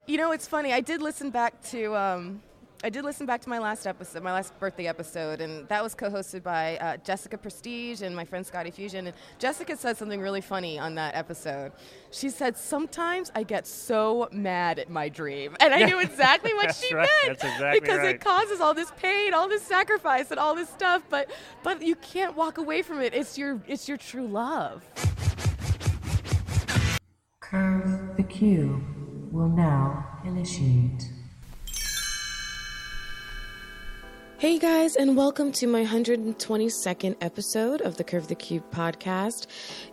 You know, it's funny. I did listen back to my last episode, my last birthday episode, and that was co-hosted by Jessica Prestige and my friend Scotty Fusion. And Jessica said something really funny on that episode. She said, "Sometimes I get so mad at my dream," and I knew exactly what she right. meant. That's exactly because right. it causes all this pain, all this sacrifice, and all this stuff. But you can't walk away from it. It's your true love. Curve the cube will now initiate. Hey guys, and welcome to my 122nd episode of the Curve the Cube podcast.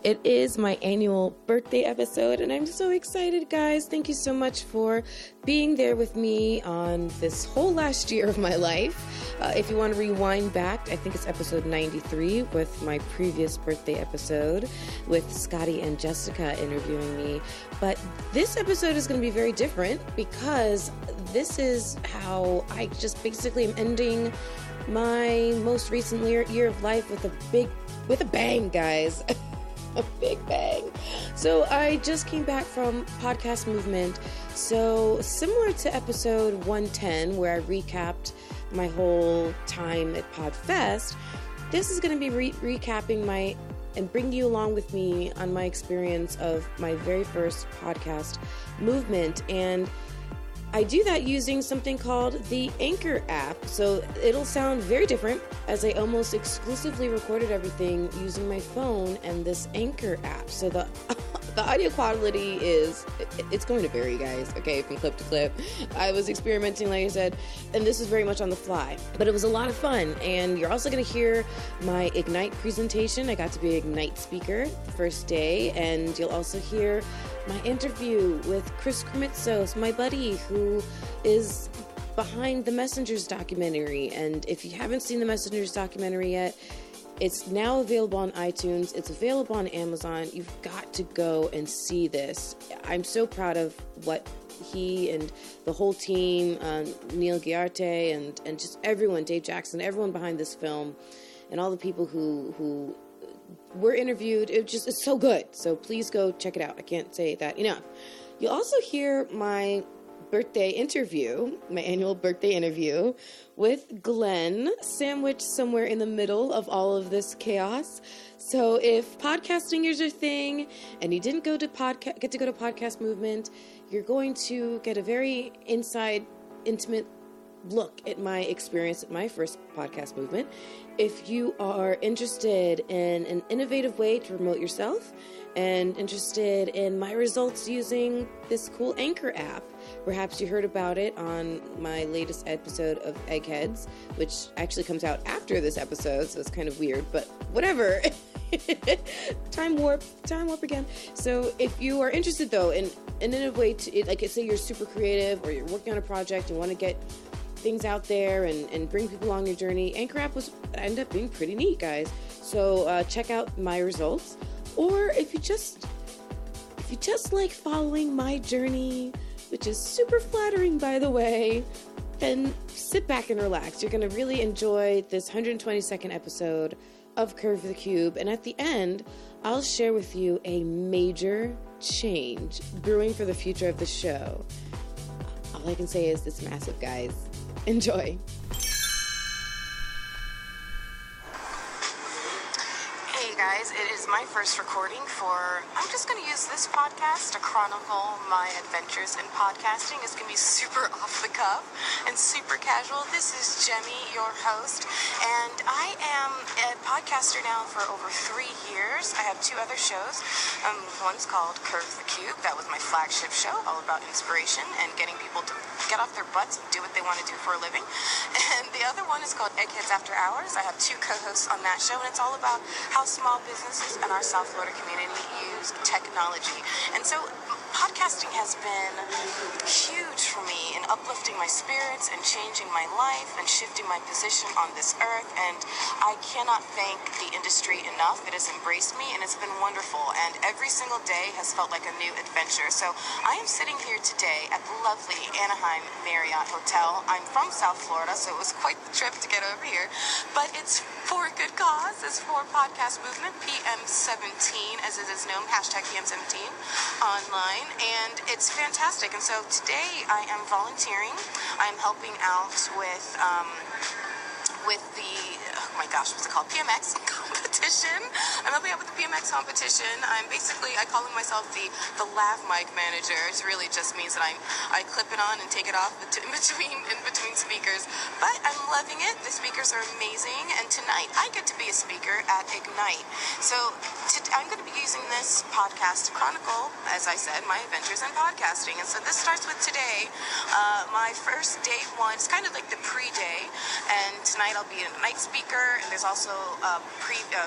It is my annual birthday episode, and I'm so excited, guys. Thank you so much for being there with me on this whole last year of my life. If you want to rewind back, I think it's episode 93 with my previous birthday episode with Scotty and Jessica interviewing me. But this episode is going to be very different because this is how I just basically am ending my most recent year of life with a bang, guys. A big bang. So I just came back from Podcast Movement. So similar to episode 110, where I recapped my whole time at PodFest, this is going to be recapping and bring you along with me on my experience of my very first podcast movement. And I do that using something called the Anchor app. So it'll sound very different as I almost exclusively recorded everything using my phone and this Anchor app. So the audio quality it's going to vary, guys, okay, from clip to clip. I was experimenting, like I said, and this is very much on the fly. But it was a lot of fun, and you're also going to hear my Ignite presentation. I got to be an Ignite speaker the first day, and you'll also hear my interview with Chris Krimitsos, my buddy, who is behind the Messengers documentary. And if you haven't seen the Messengers documentary yet, it's now available on iTunes. It's available on Amazon. You've got to go and see this. I'm so proud of what he and the whole team, Neil Giarte and just everyone, Dave Jackson, everyone behind this film, and all the people who were interviewed. It's so good. So please go check it out. I can't say that enough. You'll also hear my birthday interview, my annual birthday interview with Glenn, sandwiched somewhere in the middle of all of this chaos. So if podcasting is your thing and you didn't get to go to Podcast Movement, you're going to get a very intimate look at my experience at my first podcast movement. If you are interested in an innovative way to promote yourself and interested in my results using this cool Anchor app, perhaps you heard about it on my latest episode of Eggheads, which actually comes out after this episode, so it's kind of weird, but whatever. Time warp again. So if you are interested, though, in an innovative way to, like, say you're super creative or you're working on a project and want to get things out there and bring people along your journey, Anchor app ended up being pretty neat, guys. So check out my results. Or if you just like following my journey, which is super flattering, by the way, then sit back and relax. You're going to really enjoy this 122nd episode of Curve the Cube. And at the end, I'll share with you a major change brewing for the future of the show. All I can say is it's massive, guys. Enjoy. Hey guys, it is my first recording I'm just going to use this podcast to chronicle my adventures in podcasting. It's going to be super off the cuff and super casual. This is Jemmy, your host, and I am a podcaster now for over 3 years. I have 2 other shows. One's called Curve the Cube. That was my flagship show, all about inspiration and getting people to get off their butts and do what they want to do for a living. And the other one is called Eggheads After Hours. I have 2 co-hosts on that show, and it's all about how small businesses and our South Florida community use technology. And so podcasting has been huge for me in uplifting my spirits and changing my life and shifting my position on this earth. And I cannot thank the industry enough. It has embraced me and it's been wonderful. And every single day has felt like a new adventure. So I am sitting here today at the lovely Anaheim Marriott Hotel. I'm from South Florida, so it was quite the trip to get over here. But it's for a good cause. It's for Podcast Movement, PM17, as it is known, hashtag PM17 online. And it's fantastic. And so today I am volunteering. I'm helping out with the, oh my gosh, what's it called? PMX competition. I'm helping out with the PMX competition. I calling myself the lav mic manager. It really just means that I clip it on and take it off in between speakers. But I'm loving it. The speakers are amazing. And tonight I get to be a speaker at Ignite. So I'm going to be using this podcast to chronicle, as I said, my adventures in podcasting. And so this starts with today, my first day one. It's kind of like the pre-day. And tonight I'll be a night speaker, and there's also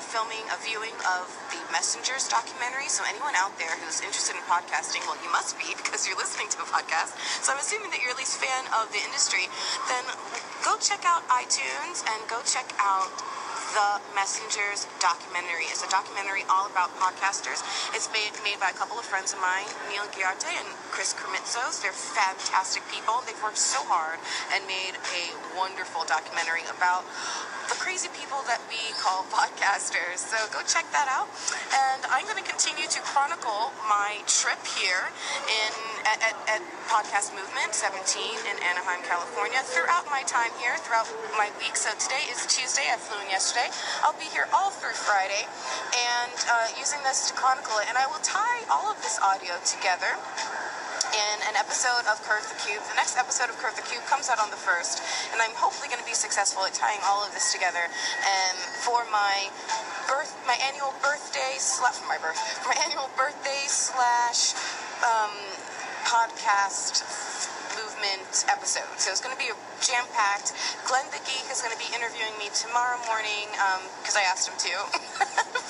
filming a viewing of the Messengers documentary. So anyone out there who's interested in podcasting, well, you must be because you're listening to a podcast. So I'm assuming that you're at least a fan of the industry. Then go check out iTunes and go check out the Messengers documentary. It's a documentary all about podcasters. It's made by a couple of friends of mine, Neil Giarte and Chris Krimitsos. They're fantastic people. They've worked so hard and made a wonderful documentary about the crazy people that we call podcasters. So go check that out. And I'm going to continue to chronicle my trip here at Podcast Movement 17 in Anaheim, California, throughout my time here, throughout my week. So today is Tuesday. I flew in yesterday. I'll be here all through Friday and using this to chronicle it. And I will tie all of this audio together in an episode of Curve the Cube. The next episode of Curve the Cube comes out on the 1st, and I'm hopefully going to be successful at tying all of this together. And for my annual birthday / podcast movement episode. So it's going to be jam-packed. Glenn the Geek is going to be interviewing me tomorrow morning because I asked him to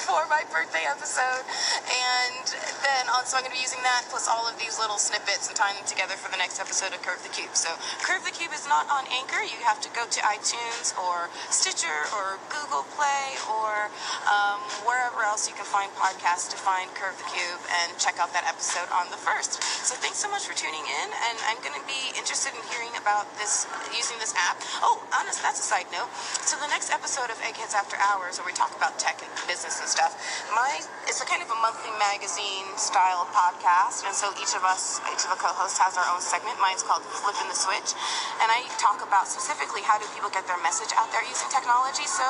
for my birthday episode. And then also I'm going to be using that plus all of these little snippets and tying them together for the next episode of Curve the Cube. So Curve the Cube is not on Anchor. You have to go to iTunes or Stitcher or Google Play or wherever else you can find podcasts to find Curve the Cube and check out that episode on the 1st. So thanks so much for tuning in, and I'm going to be interested in hearing about this, using this app. Oh, honest, that's a side note. So the next episode of Eggheads After Hours, where we talk about tech and business and stuff, it's a kind of a monthly magazine style podcast, and so each of the co-hosts has our own segment. Mine's called Flipping the Switch, and I talk about specifically how do people get their message out there using technology. So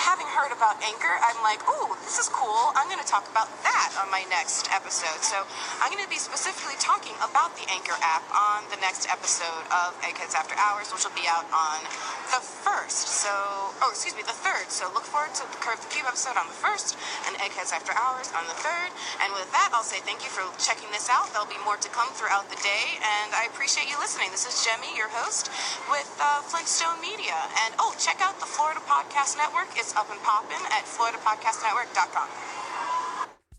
having heard about Anchor, I'm like, ooh, this is cool. I'm going to talk about that on my next episode. So I'm going to be specifically talking about the Anchor app on the next episode of Eggheads After Hours, which will be out on the 1st. The 3rd. So look forward to the Curve the Cube episode on the 1st and Eggheads After Hours on the 3rd. And with that, I'll say thank you for checking this out. There'll be more to come throughout the day, and I appreciate you listening. This is Jemmy, your host, with Flintstone Media. And check out the Florida Podcast Network. It's up and popping at floridapodcastnetwork.com.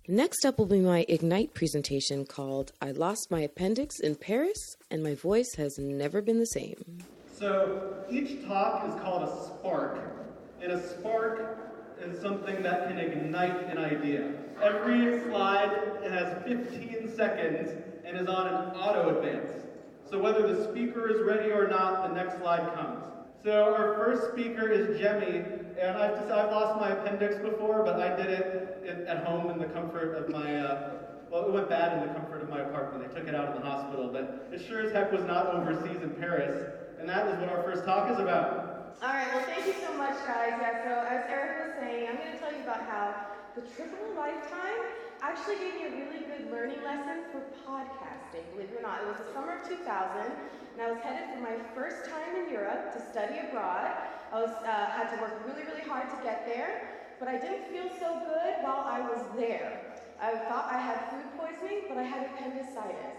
Next up will be my Ignite presentation called I Lost My Appendix in Paris and My Voice Has Never Been the Same. So each talk is called a spark, and a spark is something that can ignite an idea. Every slide has 15 seconds and is on an auto advance. So whether the speaker is ready or not, the next slide comes. So our first speaker is Jemmy, and I've lost my appendix before, but I did it at home in the comfort of my, it went bad in the comfort of my apartment. They took it out of the hospital, but it sure as heck was not overseas in Paris, and that is what our first talk is about. All right, well, thank you so much, guys. Yeah, so as Eric was saying, I'm going to tell you about how the trip of a lifetime actually gave me a really good learning lesson for podcasting, believe it or not. It was the summer of 2000, and I was headed for my first time in Europe to study abroad. I had to work really, really hard to get there, but I didn't feel so good while I was there. I thought I had food poisoning, but I had appendicitis.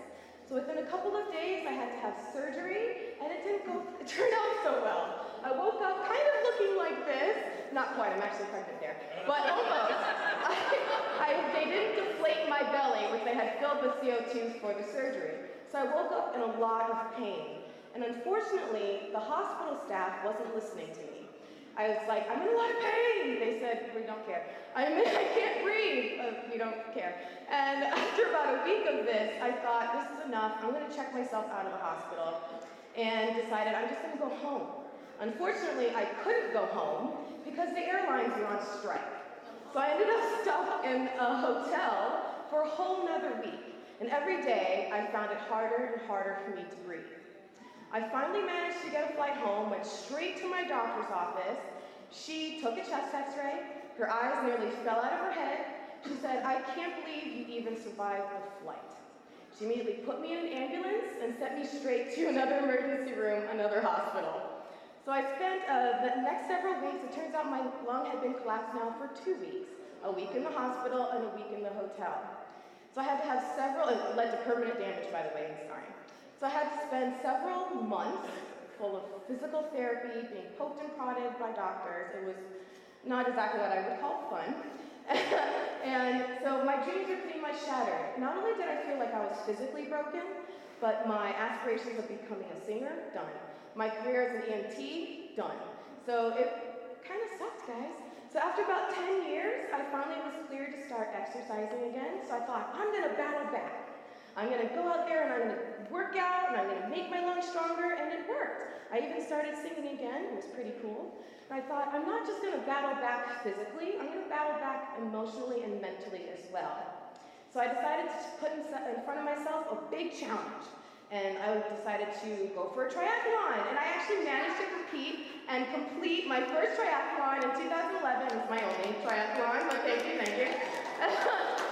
So within a couple of days, I had to have surgery, and it turned out so well. I woke up kind of looking like this. Not quite, I'm actually pregnant there, but almost. They didn't deflate my belly, which they had filled with CO2 for the surgery. So I woke up in a lot of pain. And unfortunately, the hospital staff wasn't listening to me. I was like, I'm in a lot of pain. They said, we don't care. I can't breathe. We don't care. And after about a week of this, I thought, this is enough. I'm going to check myself out of the hospital. And decided I'm just going to go home. Unfortunately, I couldn't go home because the airlines were on strike. So I ended up stuck in a hotel for a whole nother week. And every day, I found it harder and harder for me to breathe. I finally managed to get a flight home, went straight to my doctor's office. She took a chest x-ray. Her eyes nearly fell out of her head. She said, I can't believe you even survived the flight. She immediately put me in an ambulance and sent me straight to another emergency room, another hospital. So I spent the next several weeks, it turns out my lung had been collapsed now for 2 weeks. A week in the hospital and a week in the hotel. So I had to have several, it led to permanent damage, by the way, I'm sorry. So I had to spend several months full of physical therapy, being poked and prodded by doctors. It was not exactly what I would call fun. And so my dreams were pretty much shattered. Not only did I feel like I was physically broken, but my aspirations of becoming a singer, done. My career as an EMT, done. So it kind of sucked, guys. So after about 10 years, I finally was cleared to start exercising again. So I thought, I'm going to battle back. I'm going to go out there and I'm going to work out and I'm going to make my lungs stronger, and it worked. I even started singing again. It was pretty cool. And I thought, I'm not just going to battle back physically, I'm going to battle back emotionally and mentally as well. So I decided to put in front of myself a big challenge. And I decided to go for a triathlon. And I actually managed to compete and complete my first triathlon in 2011. It was my only triathlon, but thank you.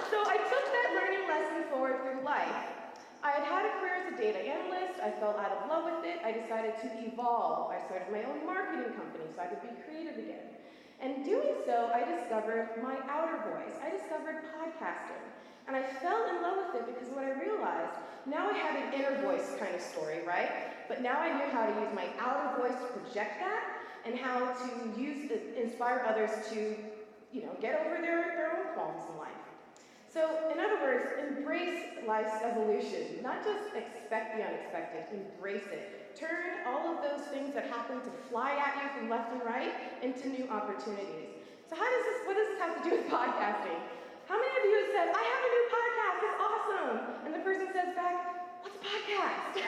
So I took that learning lesson forward through life. I had had a career as a data analyst. I fell out of love with it. I decided to evolve. I started my own marketing company so I could be creative again. And doing so, I discovered my outer voice. I discovered podcasting. And I fell in love with it because what I realized, now I had an inner voice kind of story, right? But now I knew how to use my outer voice to project that and how to inspire others to, get over their own qualms in life. So, in other words, embrace life's evolution. Not just expect the unexpected, embrace it. Turn all of those things that happen to fly at you from left and right into new opportunities. So what does this have to do with podcasting? How many of you have said, I have a new podcast, it's awesome? And the person says back, what's a podcast?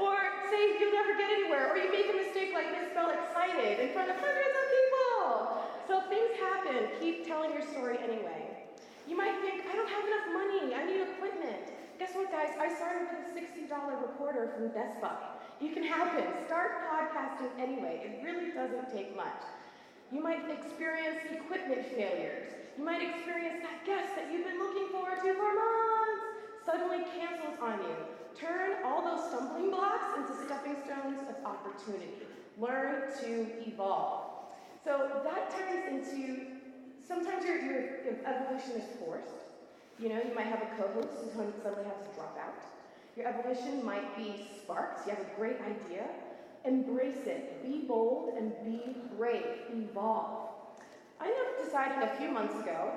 Or say you'll never get anywhere, or you make a mistake like misspell excited in front of hundreds of people. So things happen, keep telling your story anyway. You might think, I don't have enough money, I need equipment. Guess what, guys? I started with a $60 recorder from Best Buy. You can happen. Start podcasting anyway. It really doesn't take much. You might experience equipment failures. You might experience that guest that you've been looking forward to for months suddenly cancels on you. Turn all those stumbling blocks into stepping stones of opportunity. Learn to evolve. So that turns into, sometimes your evolution is forced. You might have a co-host who suddenly has to drop out. Your evolution might be sparks. You have a great idea. Embrace it. Be bold and be brave. Evolve. I ended up deciding a few months ago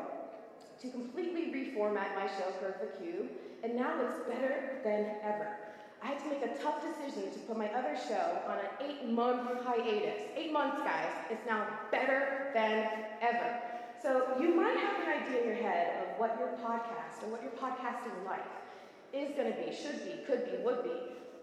to completely reformat my show, Curve the Cube, and now it's better than ever. I had to make a tough decision to put my other show on an 8-month hiatus. 8 months, guys. It's now better than ever. So you might have an idea in your head of what your podcast and what your podcasting life is going to be, should be, could be, would be.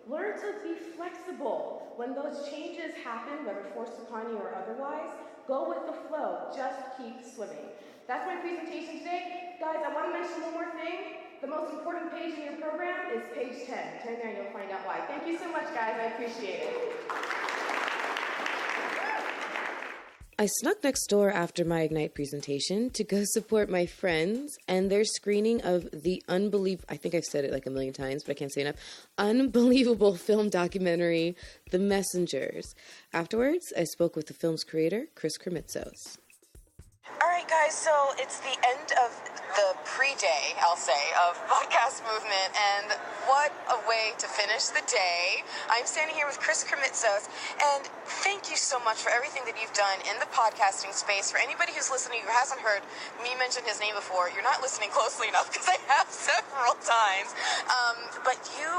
Learn to be flexible. When those changes happen, whether forced upon you or otherwise, go with the flow. Just keep swimming. That's my presentation today. Guys, I want to mention one more thing. The most important page in your program is page 10. Turn there and you'll find out why. Thank you so much, guys. I appreciate it. I snuck next door after my Ignite presentation to go support my friends and their screening of the I think I've said it like a million times, but I can't say enough, unbelievable film documentary, The Messengers. Afterwards, I spoke with the film's creator, Chris Krimitsos. All right, guys, so it's the end of the pre-day, I'll say, of podcast movement, and what a way to finish the day. I'm standing here with Chris Krimitsos, and thank you so much for everything that you've done in the podcasting space. For anybody who's listening who hasn't heard me mention his name before, you're not listening closely enough because I have several times. But you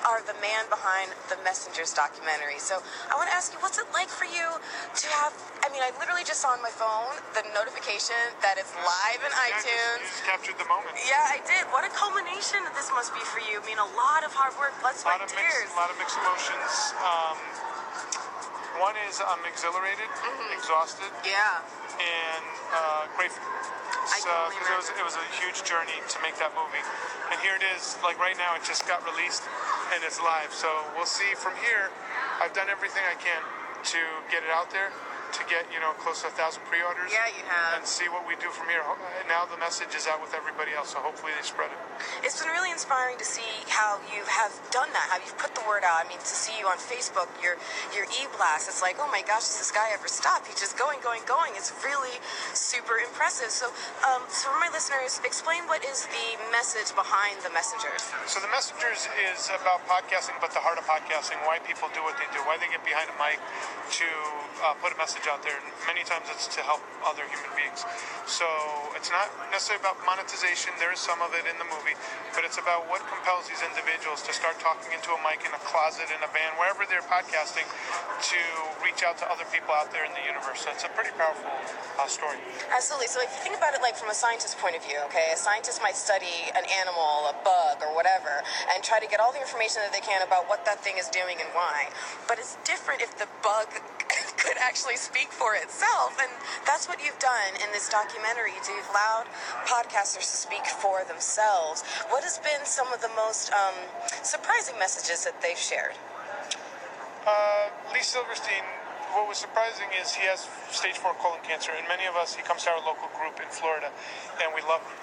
are the man behind the Messengers documentary. So I want to ask you, what's it like for you to have, I literally just saw on my phone the notification that it's live in iTunes. You just captured the moment. Yeah, I did. What a culmination this must be for you. A lot of hard work, blood, sweat, and tears. A lot of mixed emotions. One is I'm exhilarated, exhausted, and grateful. Because it was a huge journey to make that movie. And here it is, like right now, it just got released and it's live. So we'll see from here. I've done everything I can to get it out there, to get, close to 1,000 pre-orders. Yeah, you have. And see what we do from here. Now the message is out with everybody else, so hopefully they spread it. It's been really inspiring to see how you have done that, how you've put the word out. To see you on Facebook, your e-blast, it's like, oh my gosh, does this guy ever stop? He's just going. It's really super impressive. So, for my listeners, explain what is the message behind the Messengers. So the Messengers is about podcasting, but the heart of podcasting, why people do what they do, why they get behind a mic to put a message out there. And many times it's to help other human beings. So it's not necessarily about monetization. There is some of it in the movie, but it's about what compels these individuals to start talking into a mic in a closet, in a van, wherever they're podcasting, to reach out to other people out there in the universe. So it's a pretty powerful story. Absolutely. So if you think about it like from a scientist's point of view, okay, a scientist might study an animal, a bug, or whatever, and try to get all the information that they can about what that thing is doing and why. But it's different if the bug could actually speak for itself, and that's what you've done in this documentary. You've allowed podcasters to speak for themselves. What has been some of the most surprising messages that they've shared? Lee Silverstein, what was surprising is he has stage 4 colon cancer, and many of us, he comes to our local group in Florida, and we love him.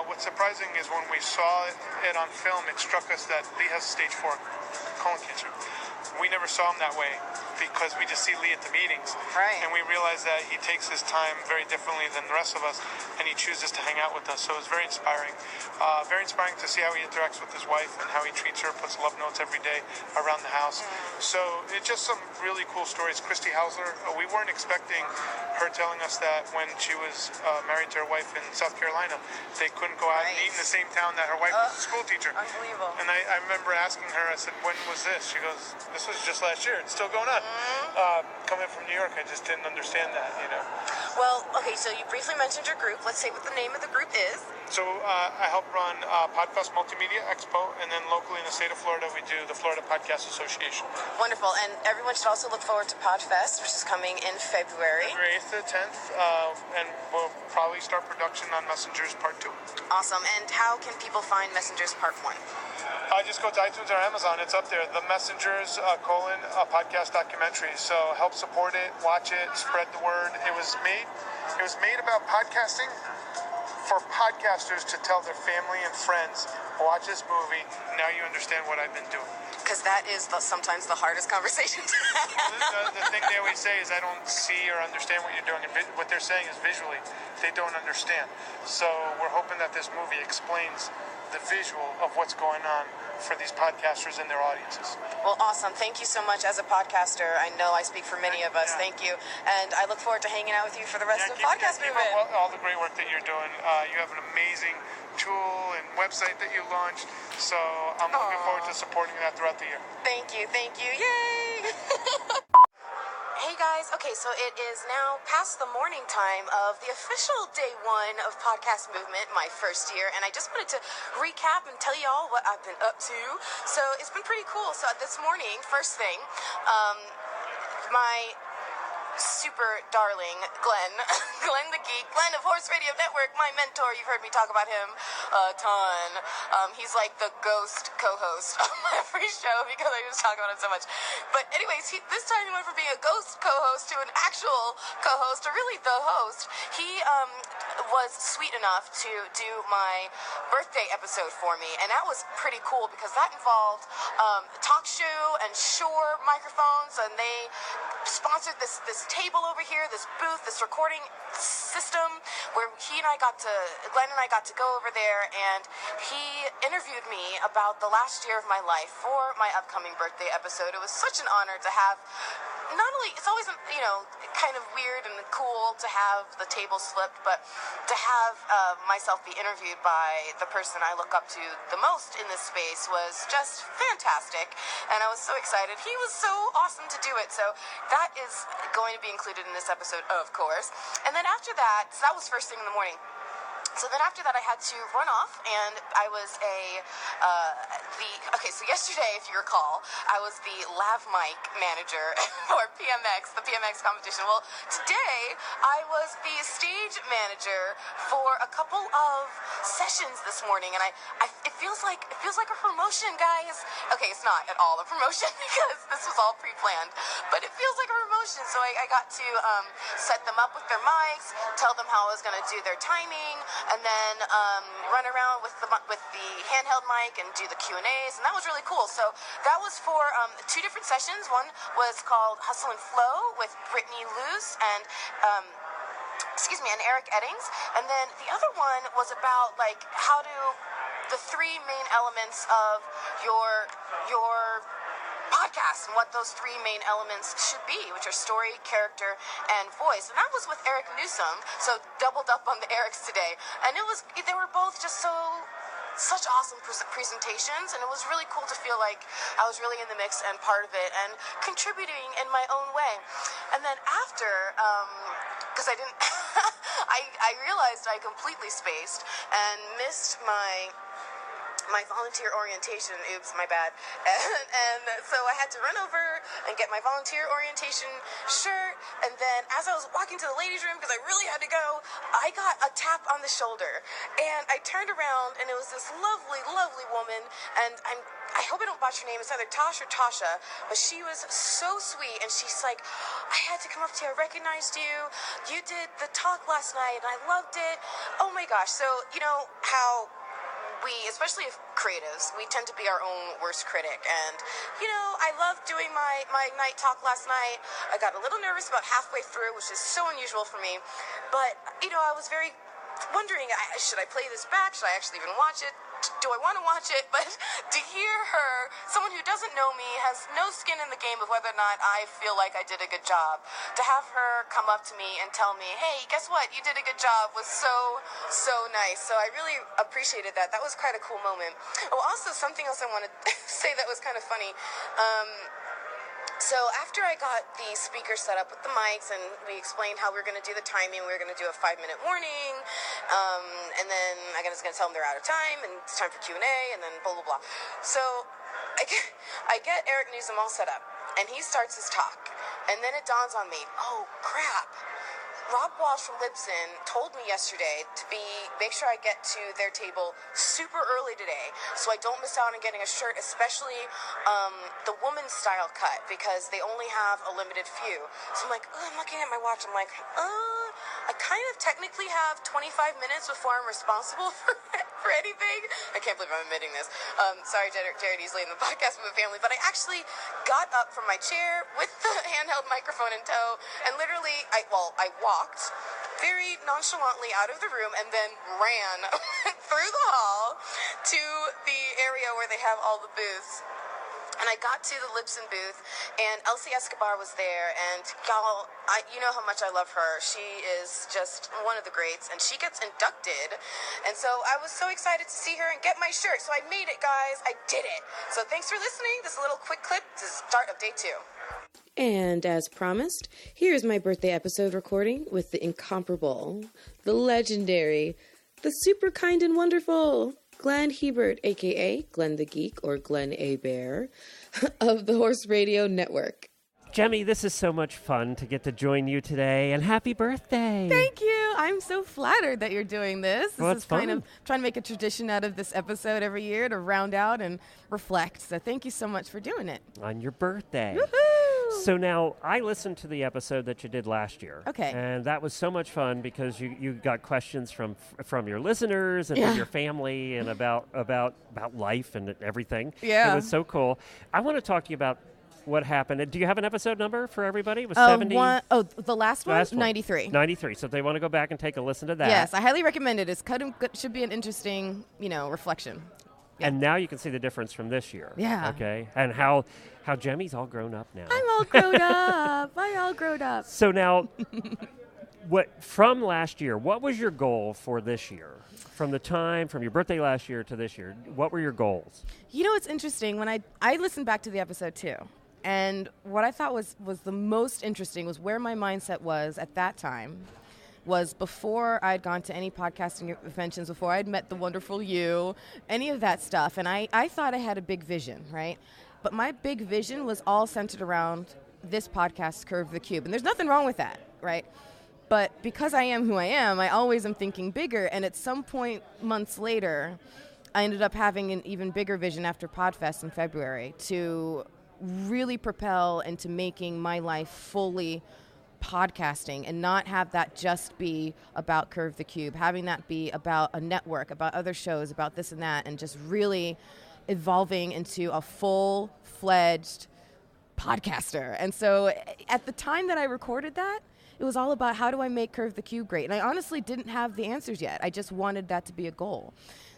What's surprising is when we saw it on film, it struck us that Lee has stage 4 colon cancer. We never saw him that way because we just see Lee at the meetings. Right. And we realize that he takes his time very differently than the rest of us, and he chooses to hang out with us. So it's very inspiring. Very inspiring to see how he interacts with his wife and how he treats her, puts love notes every day around the house. So it's just some really cool stories. Christy Hausler, we weren't expecting her telling us that when she was married to her wife in South Carolina, they couldn't go out and eat in the same town that her wife was a school teacher. Unbelievable. And I remember asking her, I said, when was this? She goes, this was just last year. It's still going on. Coming from New York, I just didn't understand that, Well, okay, so you briefly mentioned your group. Let's say what the name of the group is. So I help run Podfest Multimedia Expo, and then locally in the state of Florida, we do the Florida Podcast Association. Wonderful, and everyone should also look forward to Podfest, which is coming in February. February 8th to 10th, and we'll probably start production on Messengers Part 2. Awesome, and how can people find Messengers Part 1? Just go to iTunes or Amazon. It's up there. The Messengers, podcast documentary. So help support it, watch it, spread the word. It was made about podcasting for podcasters to tell their family and friends, watch this movie. Now you understand what I've been doing. Because that is sometimes the hardest conversation to have. The thing they always say is I don't see or understand what you're doing. And what they're saying is visually, they don't understand. So we're hoping that this movie explains the visual of what's going on for these podcasters and their audiences. Well, awesome. Thank you so much. As a podcaster, I know I speak for many of us. Yeah. Thank you. And I look forward to hanging out with you for the rest of the podcast keep movement. up all the great work that you're doing. You have an amazing tool and website that you launched. So I'm looking forward to supporting that throughout the year. Thank you. Yay! Hey guys, okay, so it is now past the morning time of the official day 1 of Podcast Movement, my first year, and I just wanted to recap and tell y'all what I've been up to. So it's been pretty cool. So this morning, first thing, my super darling Glenn the Geek, Glenn of Horse Radio Network, my mentor. You've heard me talk about him a ton. He's like the ghost co-host of every show because I just talk about him so much. But anyways, this time he went from being a ghost co-host to an actual co-host, or really the host. He was sweet enough to do my birthday episode for me, and that was pretty cool because that involved TalkShoe and Shure microphones, and they sponsored this this table over here, this booth, this recording system where Glenn and I got to go over there, and he interviewed me about the last year of my life for my upcoming birthday episode. It was such an honor to have, not only, it's always, kind of weird and cool to have the tables flipped, but to have myself be interviewed by the person I look up to the most in this space was just fantastic, and I was so excited. He was so awesome to do it, so that is going to be included in this episode, of course. And then after that, so that was first thing in the morning. So then after that, I had to run off, and I was so yesterday, if you recall, I was the lav mic manager for PMX, the PMX competition. Well, today, I was the stage manager for a couple of sessions this morning, and it feels like a promotion, guys. Okay, it's not at all a promotion because this was all pre-planned, but it feels like a promotion. So I got to set them up with their mics, tell them how I was going to do their timing, and then run around with the handheld mic and do the Q&As, and that was really cool. So that was for 2 different sessions. One was called Hustle and Flow with Brittany Luce and Eric Eddings, and then the other one was about the 3 main elements of your podcast and what those 3 main elements should be, which are story, character, and voice. And that was with Eric Newsom, so doubled up on the Erics today. And they were both just such awesome presentations, and it was really cool to feel like I was really in the mix and part of it and contributing in my own way. And then after, because I didn't, I realized I completely spaced and missed my volunteer orientation. Oops, my bad. And so I had to run over and get my volunteer orientation shirt, and then as I was walking to the ladies' room, because I really had to go, I got a tap on the shoulder, and I turned around, and it was this lovely, lovely woman, and I hope I don't botch her name. It's either Tosh or Tasha, but she was so sweet, and she's like, I had to come up to you. I recognized you. You did the talk last night, and I loved it. Oh my gosh. So, you know how we, especially as creatives, we tend to be our own worst critic. And, I loved doing my Ignite talk last night. I got a little nervous about halfway through, which is so unusual for me. But, I was very wondering, should I play this back? Should I actually even watch it? Do I want to watch it? But to hear her, someone who doesn't know me, has no skin in the game of whether or not I feel like I did a good job, to have her come up to me and tell me, hey, guess what? You did a good job, was so, so nice. So I really appreciated that. That was quite a cool moment. Oh, also something else I want to say that was kind of funny. So after I got the speakers set up with the mics, and we explained how we were going to do the timing, we were going to do a 5-minute warning, and then I was going to tell them they're out of time, and it's time for Q&A, and then blah, blah, blah. So I get Eric Newsom all set up, and he starts his talk, and then it dawns on me, oh, crap. Rob Walsh from Libsyn told me yesterday to make sure I get to their table super early today, so I don't miss out on getting a shirt, especially the woman's style cut, because they only have a limited few. So I'm like, I'm looking at my watch, I'm like, I kind of technically have 25 minutes before I'm responsible for anything. I can't believe I'm admitting this. Sorry, Jared Easley in the podcast with the family, but I actually got up from my chair with the handheld microphone in tow, and literally, I walked very nonchalantly out of the room and then ran through the hall to the area where they have all the booths. And I got to the Libsyn booth, and Elsie Escobar was there, and y'all, you know how much I love her. She is just one of the greats, and she gets inducted, and so I was so excited to see her and get my shirt. So I made it, guys. I did it. So thanks for listening. This is a little quick clip to start of day 2. And as promised, here's my birthday episode recording with the incomparable, the legendary, the super kind and wonderful Glenn Hebert, a.k.a. Glenn the Geek, or Glenn A. Bear, of the Horse Radio Network. Jemmy, this is so much fun to get to join you today, and happy birthday. Thank you. I'm so flattered that you're doing this. Well, this it's is kind fun. of trying to make a tradition out of this episode every year to round out and reflect. So thank you so much for doing it. On your birthday. Woohoo! So now, I listened to the episode that you did last year. Okay. And that was so much fun because you got questions from your listeners and from your family and about life and everything. Yeah. It was so cool. I want to talk to you about what happened. Do you have an episode number for everybody? It was 70? The last one? 93. 93. So if they want to go back and take a listen to that. Yes, I highly recommend it. Should be an interesting, reflection. Yeah. And now you can see the difference from this year. Yeah. Okay. And how Jemmy's all grown up now. I'm all grown up. So now, from last year, what was your goal for this year? From your birthday last year to this year, what were your goals? It's interesting. When I listened back to the episode too, and what I thought was the most interesting was where my mindset was at that time. Was before I'd gone to any podcasting conventions, before I'd met the wonderful you, any of that stuff. And I thought I had a big vision, right? But my big vision was all centered around this podcast, Curve the Cube. And there's nothing wrong with that, right? But because I am who I am, I always am thinking bigger. And at some point, months later, I ended up having an even bigger vision after Podfest in February to really propel into making my life fully podcasting and not have that just be about Curve the Cube, having that be about a network, about other shows, about this and that, and just really evolving into a full-fledged podcaster. And so at the time that I recorded that, it was all about how do I make Curve the Cube great? And I honestly didn't have the answers yet. I just wanted that to be a goal.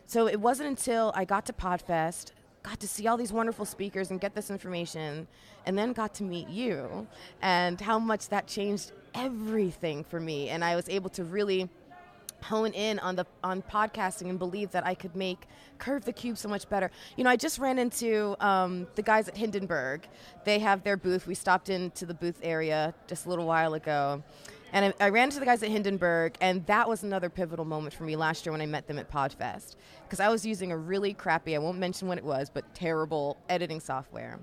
So it wasn't until I got to Podfest, got to see all these wonderful speakers and get this information, and then got to meet you, and how much that changed everything for me. And I was able to really hone in on podcasting and believe that I could make Curve the Cube so much better. I just ran into the guys at Hindenburg. They have their booth. We stopped into the booth area just a little while ago. And I ran into the guys at Hindenburg, and that was another pivotal moment for me last year when I met them at Podfest. Because I was using a really crappy, I won't mention what it was, but terrible editing software.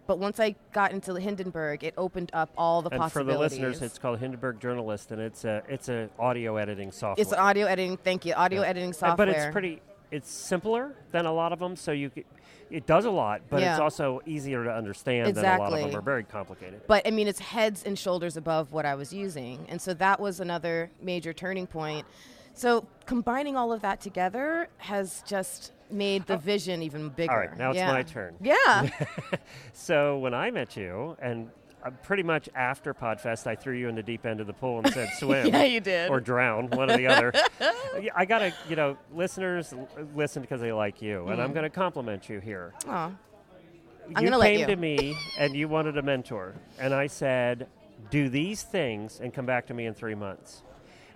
But once I got into the Hindenburg, it opened up all the possibilities. And for the listeners, it's called Hindenburg Journalist, and it's a audio editing software. It's audio editing, thank you, editing software. But it's simpler than a lot of them, so it does a lot, but it's also easier to understand than a lot of them are very complicated. But it's heads and shoulders above what I was using. And so that was another major turning point. So combining all of that together has just made the vision even bigger. All right, now it's my turn. Yeah. So when I met you, and pretty much after Podfest, I threw you in the deep end of the pool and said swim. Yeah, you did. Or drown, one or the other. I got to, listeners listen because they like you, and I'm going to compliment you here. Aw. You came to me and you wanted a mentor, and I said, do these things and come back to me in 3 months.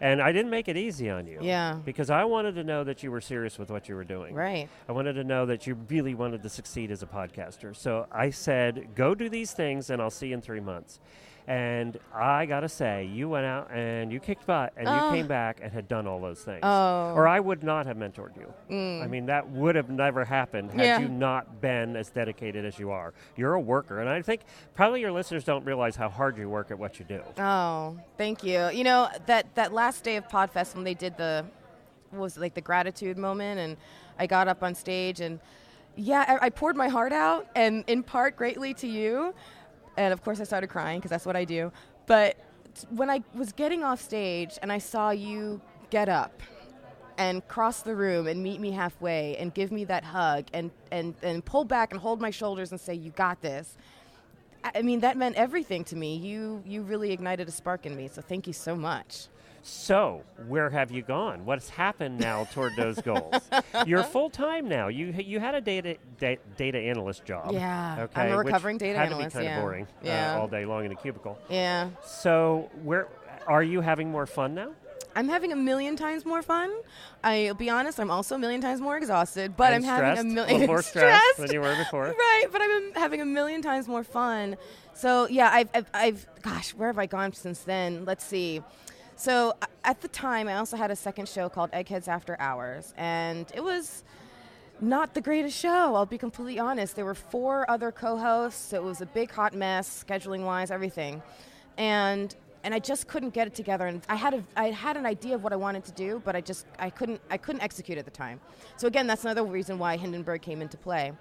And I didn't make it easy on you. Yeah. Because I wanted to know that you were serious with what you were doing. Right. I wanted to know that you really wanted to succeed as a podcaster. So I said, go do these things and I'll see you in 3 months. And I got to say, you went out and you kicked butt and you came back and had done all those things. Or I would not have mentored you. I mean, that would have never happened had you not been as dedicated as you are. You're a worker. And I think probably your listeners don't realize how hard you work at what you do. Oh, thank you. That last day of Podfest when they did the gratitude moment, and I got up on stage and I poured my heart out, and in part greatly to you. And of course I started crying because that's what I do. But when I was getting off stage and I saw you get up and cross the room and meet me halfway and give me that hug and pull back and hold my shoulders and say, you got this. I mean, that meant everything to me. You really ignited a spark in me. So thank you so much. So, where have you gone? What's happened now toward those goals? You're full-time now. You had a data analyst job. Yeah, okay, I'm a recovering data had analyst. To be kind of boring all day long in a cubicle. Yeah. So, where are you having more fun now? I'm having a million times more fun. I'll be honest, I'm also a million times more exhausted, but I'm having a million more stressed than you were before. Right, but I'm having a million times more fun. So yeah, I've gosh, where have I gone since then? Let's see. So at the time, I also had a second show called Eggheads After Hours, and it was not the greatest show, I'll be completely honest. There were 4 other co-hosts. So it was a big hot mess, scheduling-wise, everything. And I just couldn't get it together. And I had an idea of what I wanted to do, but I couldn't execute at the time. So again, that's another reason why Hindenburg came into play.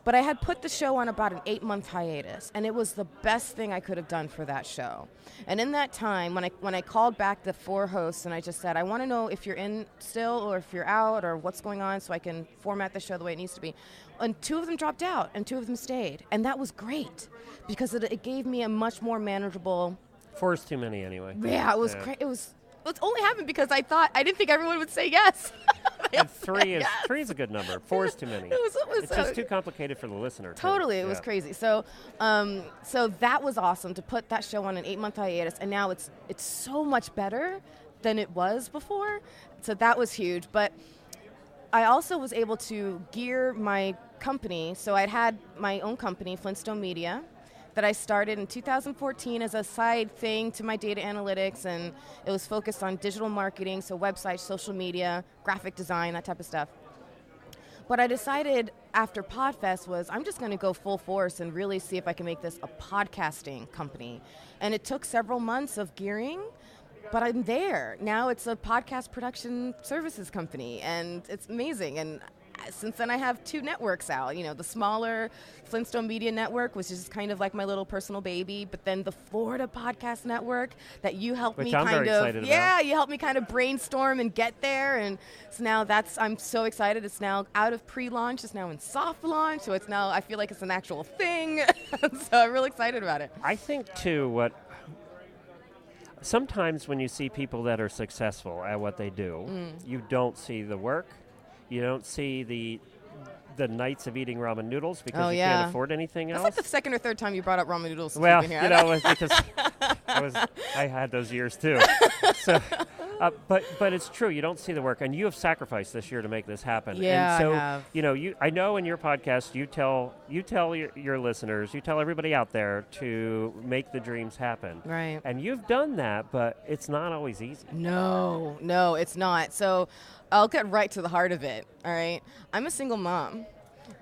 But I had put the show on about an 8-month hiatus, and it was the best thing I could have done for that show. And in that time, when I called back the 4 hosts and I just said, I want to know if you're in still or if you're out or what's going on so I can format the show the way it needs to be. And 2 of them dropped out and 2 of them stayed. And that was great because it gave me a much more manageable... 4 is too many anyway. Yeah, it was great. It's only happened because I didn't think everyone would say yes. And 3 is a good number. 4 is too many. It's just too complicated for the listener. Totally, it was crazy. So that was awesome to put that show on an 8-month hiatus, and now it's so much better than it was before. So that was huge. But I also was able to gear my company. So I'd had my own company, Flintstone Media, that I started in 2014 as a side thing to my data analytics, and it was focused on digital marketing, so websites, social media, graphic design, that type of stuff. What I decided after Podfest was I'm just going to go full force and really see if I can make this a podcasting company. And it took several months of gearing, but I'm there. Now it's a podcast production services company, and it's amazing. And since then, I have 2 networks out. You know, the smaller Flintstone Media Network, which is kind of like my little personal baby, but then the Florida Podcast Network that you helped me kind of, you helped me kind of brainstorm and get there. And so now I'm so excited. It's now out of pre-launch. It's now in soft launch. So it's now, I feel like it's an actual thing. So I'm really excited about it. I think too, sometimes when you see people that are successful at what they do, you don't see the work. You don't see the nights of eating ramen noodles because you can't afford anything else. That's like the second or third time you brought up ramen noodles. Well, you know, because I had those years too. So, but it's true. You don't see the work, and you have sacrificed this year to make this happen. Yeah, and so, I have. You know, I know in your podcast you tell your listeners, you tell everybody out there to make the dreams happen. Right. And you've done that, but it's not always easy. No, it's not. So I'll get right to the heart of it, all right? I'm a single mom,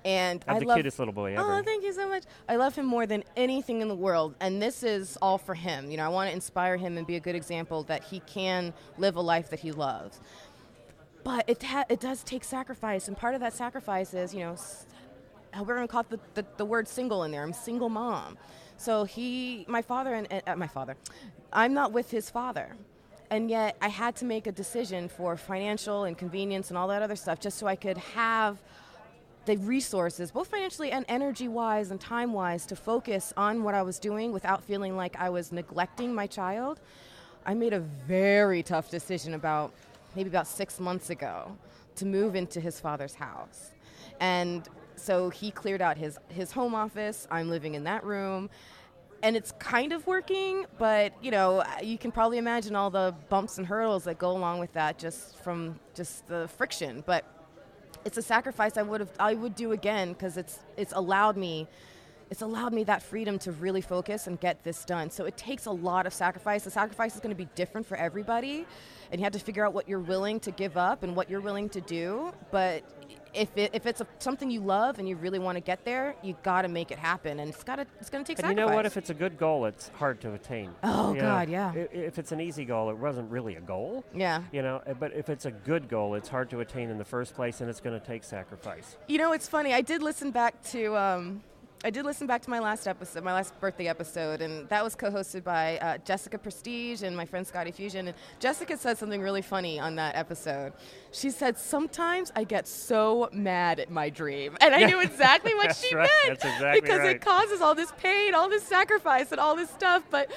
and I'm the cutest little boy ever. Oh, thank you so much. I love him more than anything in the world, and this is all for him. You know, I want to inspire him and be a good example that he can live a life that he loves. But it does take sacrifice, and part of that sacrifice is, you know, we're going to call it the word single in there. I'm a single mom. So my father, I'm not with his father. And yet I had to make a decision for financial and convenience and all that other stuff just so I could have the resources, both financially and energy-wise and time-wise, to focus on what I was doing without feeling like I was neglecting my child. I made a very tough decision about 6 months ago to move into his father's house. And so he cleared out his home office. I'm living in that room. And it's kind of working, but, you know, you can probably imagine all the bumps and hurdles that go along with that just from just the friction. But it's a sacrifice I would do again because it's allowed me that freedom to really focus and get this done. So it takes a lot of sacrifice. The sacrifice is going to be different for everybody, and you have to figure out what you're willing to give up and what you're willing to do. But if it's something you love and you really want to get there, you got to make it happen, and it's going to take sacrifice. And you know what? If it's a good goal, it's hard to attain. Oh, God, yeah. If it's an easy goal, it wasn't really a goal. Yeah. You know, but if it's a good goal, it's hard to attain in the first place, and it's going to take sacrifice. You know, it's funny. I did listen back to my last episode, my last birthday episode, and that was co-hosted by Jessica Prestige and my friend Scotty Fusion. And Jessica said something really funny on that episode. She said, "Sometimes I get so mad at my dream," and I knew exactly what she meant. That's exactly because right. It causes all this pain, all this sacrifice, and all this stuff. But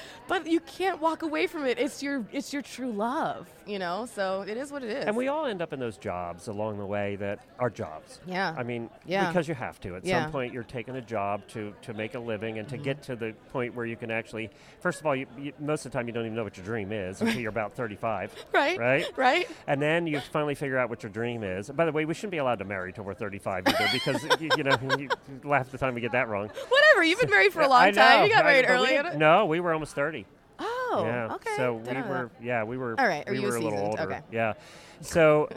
you can't walk away from it. It's your true love, you know. So it is what it is. And we all end up in those jobs along the way that are jobs. Yeah. I mean, yeah. Because you have to. At some point, you're taking a job to make a living and to get to the point where you can actually, first of all, you, most of the time you don't even know what your dream is until you're about 35. Right. And then you finally figure out what your dream is. By the way, we shouldn't be allowed to marry till we're 35 either because, you know, half the time we get that wrong. Whatever. You've been married for a long time. You got married early. No, we were almost 30. Oh, Oh, Yeah. okay. So Didn't know we were All right. Are we you were a little seasoned? older. Okay. Yeah. So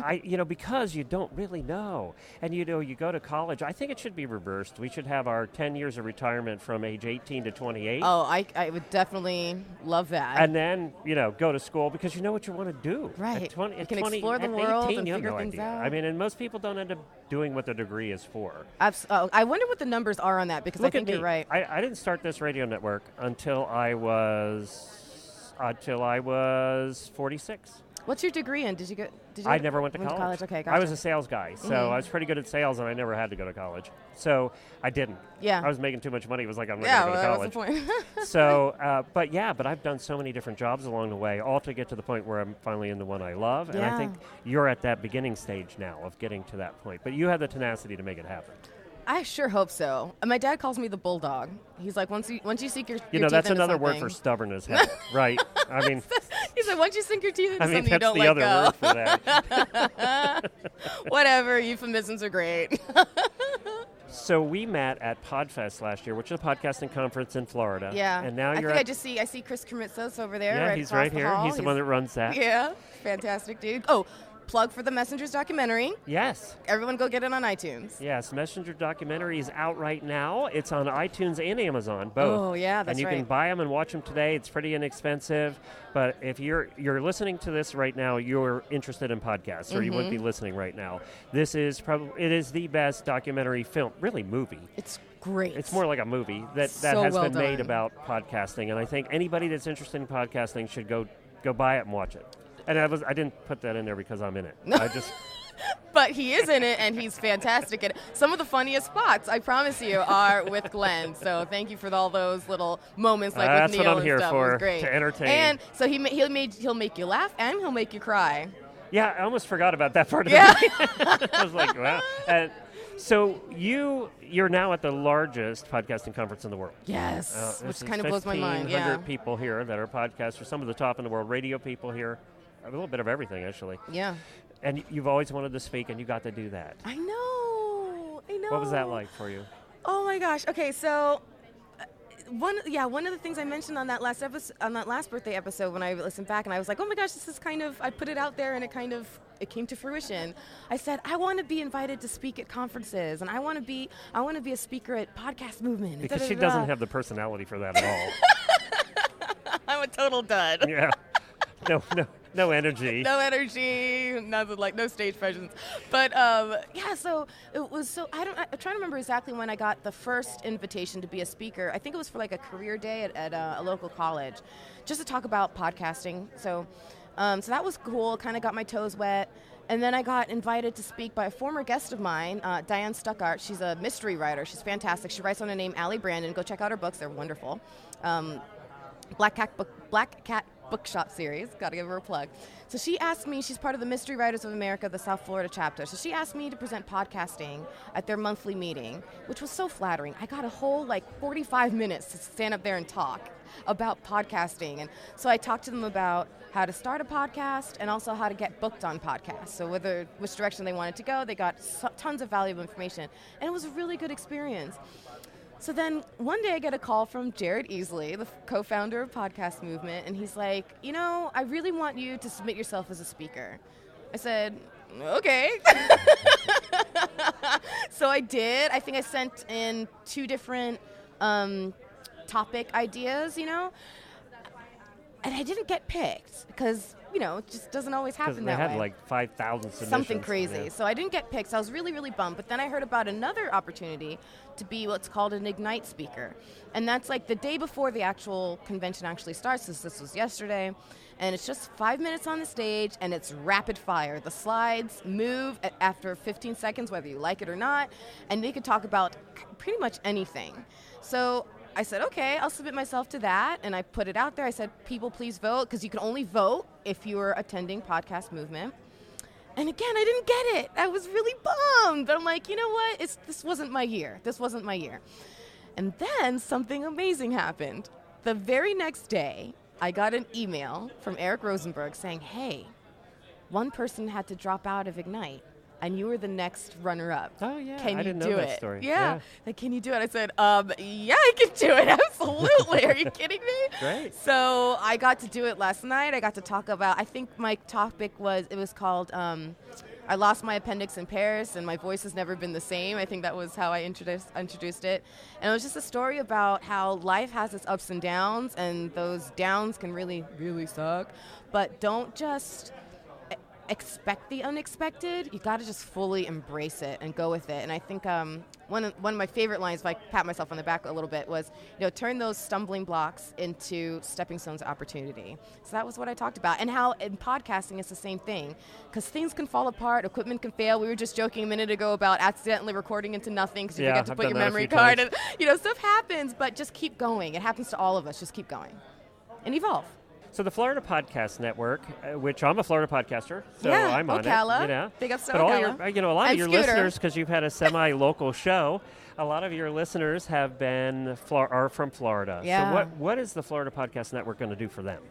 because you don't really know, and you go to college. I think it should be reversed. We should have our 10 years of retirement from age 18 to 28. Oh, I would definitely love that. And then, go to school because you know what you want to do. Right. At 20, You at can 20, explore the at world 18, and you have figure no things idea. out. I mean, and most people don't end up doing what their degree is for. I wonder what the numbers are on that because Look I think at me. you're right. I didn't start this radio network until I was 46. What's your degree in? Did you I never went to college. Okay, gotcha. I was a sales guy, so I was pretty good at sales, and I never had to go to college. So I didn't. Yeah. I was making too much money. It was like, I'm not going to go to college. What's the point? So, but I've done so many different jobs along the way, all to get to the point where I'm finally in the one I love. And I think you're at that beginning stage now of getting to that point. But you have the tenacity to make it happen. I sure hope so. My dad calls me the bulldog. He's like, once you sink your You teeth know, that's into another word something- for stubborn as hell, right? I mean, he said, once you sink your teeth into something, you that's don't the let other go. word for that. Whatever, euphemisms are great. So we met at PodFest last year, which is a podcasting conference in Florida. Yeah. And now I you're think I see Chris Krimitsos over there. Yeah, right he's across right the here. hall. He's the one that runs that. Yeah, fantastic dude. Oh, plug for the Messengers documentary. Yes. Everyone go get it on iTunes. Yes, Messenger documentary is out right now. It's on iTunes and Amazon, both. Oh, yeah, that's And you right. can buy them and watch them today. It's pretty inexpensive. But if you're listening to this right now, you're interested in podcasts, or you wouldn't be listening right now. It is the best documentary film, really movie. It's great. It's more like a movie that So has well been made done. about podcasting. And I think anybody that's interested in podcasting should go buy it and watch it. And I didn't put that in there because I'm in it. I just... But he is in it, and he's fantastic. And some of the funniest spots, I promise you, are with Glenn. So thank you for all those little moments, like That's with Neil what I'm and here stuff. for, It was great. to entertain. And so he'll make you laugh, and he'll make you cry. Yeah, I almost forgot about that part of Yeah. it. I was like, wow. So you're now at the largest podcasting conference in the world. Yes, This which is kind of blows my mind. Yeah. 1,500 people here that are podcasters, some of the top in the world, radio people here, a little bit of everything, actually. Yeah. And you've always wanted to speak, and you got to do that. I know. What was that like for you? Oh my gosh. Okay, so one of the things I mentioned on that last birthday episode when I listened back, and I was like, oh my gosh, this is I put it out there, and it came to fruition. I said, I want to be invited to speak at conferences, and I want to be a speaker at Podcast Movement. Because she doesn't have the personality for that at all. I'm a total dud. Yeah. No energy. No energy, nothing, like no stage presence. But so it was I'm trying to remember exactly when I got the first invitation to be a speaker. I think it was for like a career day at a local college, just to talk about podcasting. So that was cool, kind of got my toes wet. And then I got invited to speak by a former guest of mine, Diane Stuckart. She's a mystery writer. She's fantastic. She writes under the name Allie Brandon. Go check out her books. They're wonderful. Black Cat Bookshop series. Got to give her a plug. So she asked me, she's part of the Mystery Writers of America, the South Florida chapter. So she asked me to present podcasting at their monthly meeting, which was so flattering. I got a whole 45 minutes to stand up there and talk about podcasting. And so I talked to them about how to start a podcast and also how to get booked on podcasts. So which direction they wanted to go, they got tons of valuable information. And it was a really good experience. So then one day I get a call from Jared Easley, the co-founder of Podcast Movement, and he's like, I really want you to submit yourself as a speaker. I said, okay. So I did. I think I sent in 2 different topic ideas, and I didn't get picked because, it just doesn't always happen that way. Because they had 5,000 submissions. Something crazy. Yeah. So I didn't get picked. So I was really, really bummed. But then I heard about another opportunity to be what's called an Ignite speaker. And that's the day before the actual convention actually starts. This was yesterday. And it's just 5 minutes on the stage, and it's rapid fire. The slides move after 15 seconds, whether you like it or not. And they could talk about pretty much anything. So I said, okay, I'll submit myself to that, and I put it out there. I said, people, please vote, because you can only vote if you are attending Podcast Movement. And again, I didn't get it. I was really bummed. But I'm like, you know what? This wasn't my year. This wasn't my year. And then something amazing happened. The very next day, I got an email from Eric Rosenberg saying, hey, one person had to drop out of Ignite. and you were the next runner-up. Oh, yeah. Can I you didn't do know that it? story. Yeah. Like, can you do it? I said, yeah, I can do it. Absolutely. Are you kidding me? Great. So I got to do it last night. I got to talk about, I think my topic was called, I lost my appendix in Paris and my voice has never been the same. I think that was how I introduced it. And it was just a story about how life has its ups and downs, and those downs can really, really suck. But don't just expect the unexpected. You got to just fully embrace it and go with it. And I think one of my favorite lines, if I pat myself on the back a little bit, was, turn those stumbling blocks into stepping stones of opportunity. So that was what I talked about, and how in podcasting it's the same thing, because things can fall apart, equipment can fail. We were just joking a minute ago about accidentally recording into nothing because you forget to put your memory card, and stuff happens. But just keep going. It happens to all of us. Just keep going and evolve. So the Florida Podcast Network, which I'm a Florida podcaster, so yeah, I'm on Ocala. it. Big ups to but Ocala. all your, a lot and of your Scooter. listeners, because you've had a semi-local show, a lot of your listeners have been are from Florida. Yeah. So what is the Florida Podcast Network going to do for them?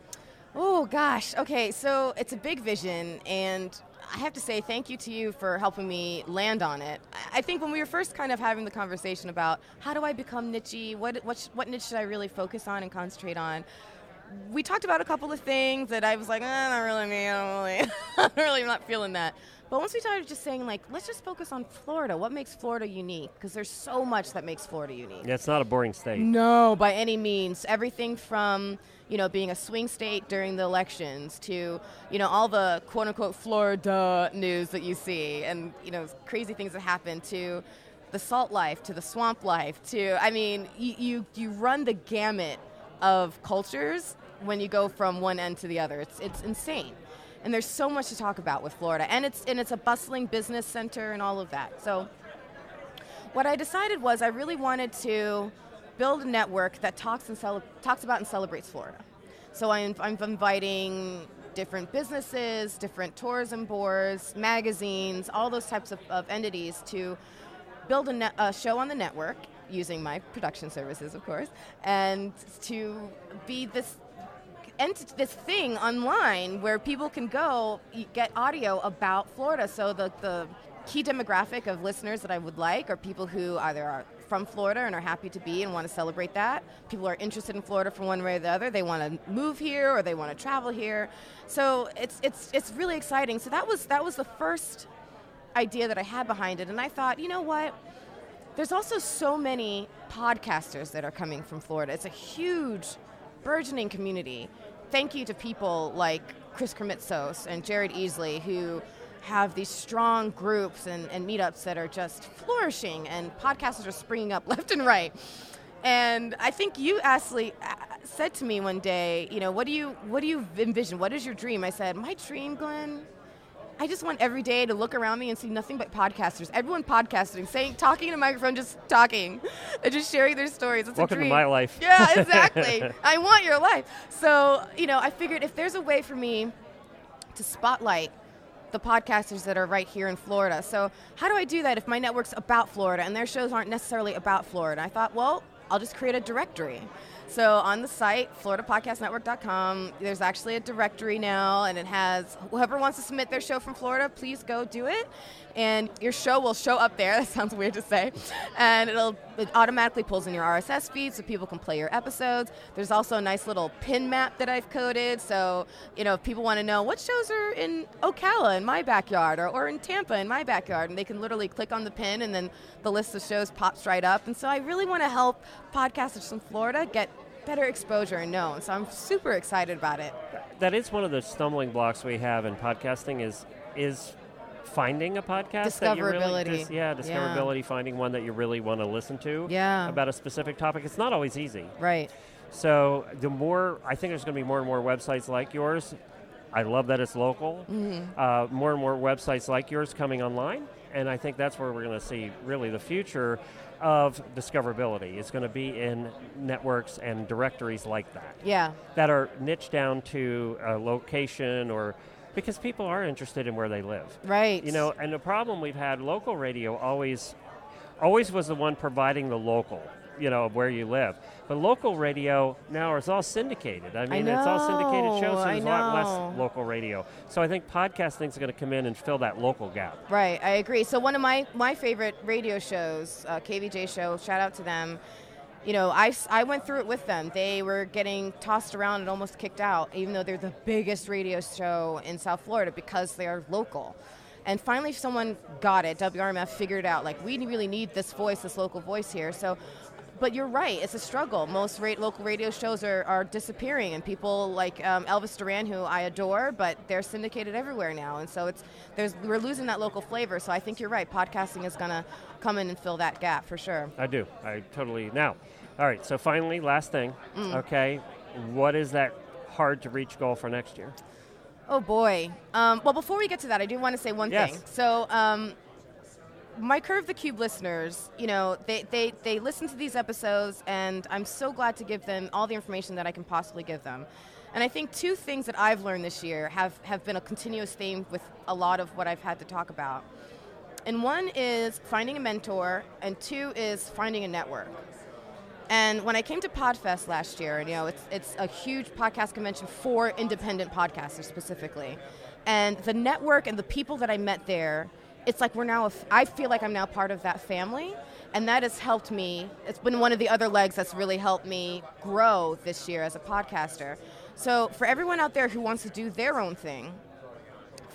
Oh, gosh. Okay, so it's a big vision, and I have to say thank you to you for helping me land on it. I think when we were first kind of having the conversation about how do I become niche-y, what niche should I really focus on and concentrate on, we talked about a couple of things that I was like, not really me, I'm really not feeling that. But once we started just saying, like, let's just focus on Florida. What makes Florida unique? Because there's so much that makes Florida unique. Yeah, it's not a boring state. No, by any means. Everything from, being a swing state during the elections to, all the quote-unquote Florida news that you see and, crazy things that happen to the salt life, to the swamp life, to, you run the gamut of cultures when you go from one end to the other. It's insane. And there's so much to talk about with Florida. And it's a bustling business center and all of that. So what I decided was I really wanted to build a network that talks about and celebrates Florida. So I'm inviting different businesses, different tourism boards, magazines, all those types of entities to build a show on the network using my production services, of course, and to be this thing online where people can go get audio about Florida. So the key demographic of listeners that I would like are people who either are from Florida and are happy to be and want to celebrate that. People are interested in Florida from one way or the other. They want to move here or they want to travel here. So it's really exciting. So that was the first idea that I had behind it. And I thought, you know what? There's also so many podcasters that are coming from Florida. It's a huge, burgeoning community. Thank you to people like Chris Krimitsos and Jared Easley, who have these strong groups and meetups that are just flourishing, and podcasters are springing up left and right. And I think you, Ashley, said to me one day, what do you envision? What is your dream? I said, my dream, Glenn, I just want every day to look around me and see nothing but podcasters. Everyone podcasting, talking in a microphone, just talking, and just sharing their stories. It's Welcome a dream. to my life. Yeah, exactly. I want your life. So, I figured if there's a way for me to spotlight the podcasters that are right here in Florida. So how do I do that if my network's about Florida and their shows aren't necessarily about Florida? I thought, well, I'll just create a directory. So on the site, floridapodcastnetwork.com, there's actually a directory now, and it has whoever wants to submit their show from Florida, please go do it. And your show will show up there. That sounds weird to say. And it automatically pulls in your RSS feed so people can play your episodes. There's also a nice little pin map that I've coded. So, if people want to know what shows are in Ocala in my backyard or in Tampa in my backyard, and they can literally click on the pin and then the list of shows pops right up. And so I really want to help podcasters from Florida get better exposure and known. So I'm super excited about it. That is one of the stumbling blocks we have in podcasting is finding a podcast that you really discoverability, finding one that you really want to listen to about a specific topic. It's not always easy. Right. So I think there's going to be more and more websites like yours. I love that it's local. Mm-hmm. More and more websites like yours coming online, and I think that's where we're going to see really the future of discoverability. It's going to be in networks and directories like that. Yeah. That are niched down to a location because people are interested in where they live. Right. And the problem we've had, local radio always was the one providing the local. of where you live. But local radio now is all syndicated. I mean, it's all syndicated shows, so there's a lot less local radio. So I think podcasting is going to come in and fill that local gap. Right, I agree. So one of my favorite radio shows, KVJ show, shout out to them. I went through it with them. They were getting tossed around and almost kicked out, even though they're the biggest radio show in South Florida because they are local. And finally someone got it. WRMF figured out, like, we really need this voice, this local voice here. So, but you're right, it's a struggle. Most local radio shows are disappearing, and people like Elvis Duran, who I adore, but they're syndicated everywhere now. And so we're losing that local flavor. So I think you're right. Podcasting is going to come in and fill that gap for sure. I do. I totally. Now, all right, so finally, last thing, okay, what is that hard-to-reach goal for next year? Oh, boy. Well, before we get to that, I do want to say one thing. So my Curve the Cube listeners, they listen to these episodes, and I'm so glad to give them all the information that I can possibly give them. And I think two things that I've learned this year have been a continuous theme with a lot of what I've had to talk about. And one is finding a mentor, and two is finding a network. And when I came to PodFest last year, it's a huge podcast convention for independent podcasters specifically. And the network and the people that I met there, it's like I feel like I'm now part of that family. And that has helped me. It's been one of the other legs that's really helped me grow this year as a podcaster. So for everyone out there who wants to do their own thing,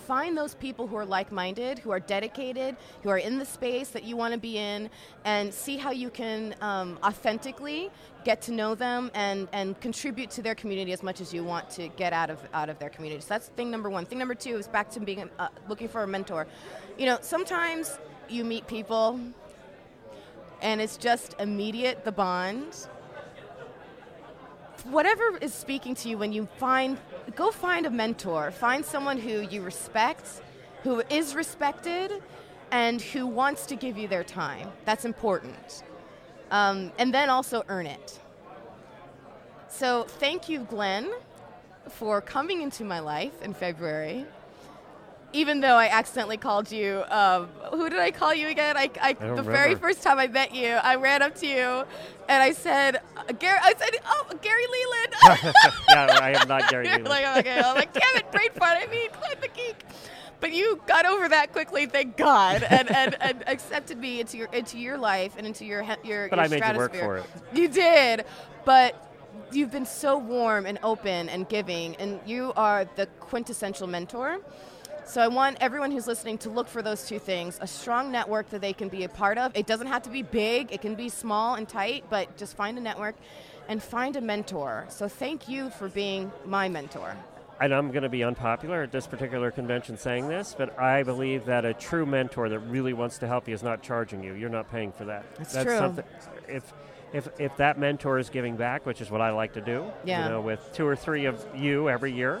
find those people who are like-minded, who are dedicated, who are in the space that you want to be in, and see how you can authentically get to know them and contribute to their community as much as you want to get out of their community. So that's thing number one. Thing number two is back to being looking for a mentor. Sometimes you meet people and it's just immediate, the bond. Whatever is speaking to you when you go find a mentor. Find someone who you respect, who is respected, and who wants to give you their time. That's important. And then also earn it. So thank you, Glenn, for coming into my life in February. Even though I accidentally called you, who did I call you again? The very first time I met you, I ran up to you and I said, Gary Leland. Yeah, I am not Gary Leland. I'm like, damn it, brain fart, Glenn the Geek. But you got over that quickly, thank God, and accepted me into your life and into your But I made stratosphere. you work for it. You did, but you've been so warm and open and giving, and you are the quintessential mentor. So I want everyone who's listening to look for those two things: a strong network that they can be a part of. It doesn't have to be big, it can be small and tight, but just find a network and find a mentor. So thank you for being my mentor. And I'm going to be unpopular at this particular convention saying this, but I believe that a true mentor that really wants to help you is not charging you. You're not paying for that. That's true. Something, if that mentor is giving back, which is what I like to do, with 2 or 3 of you every year,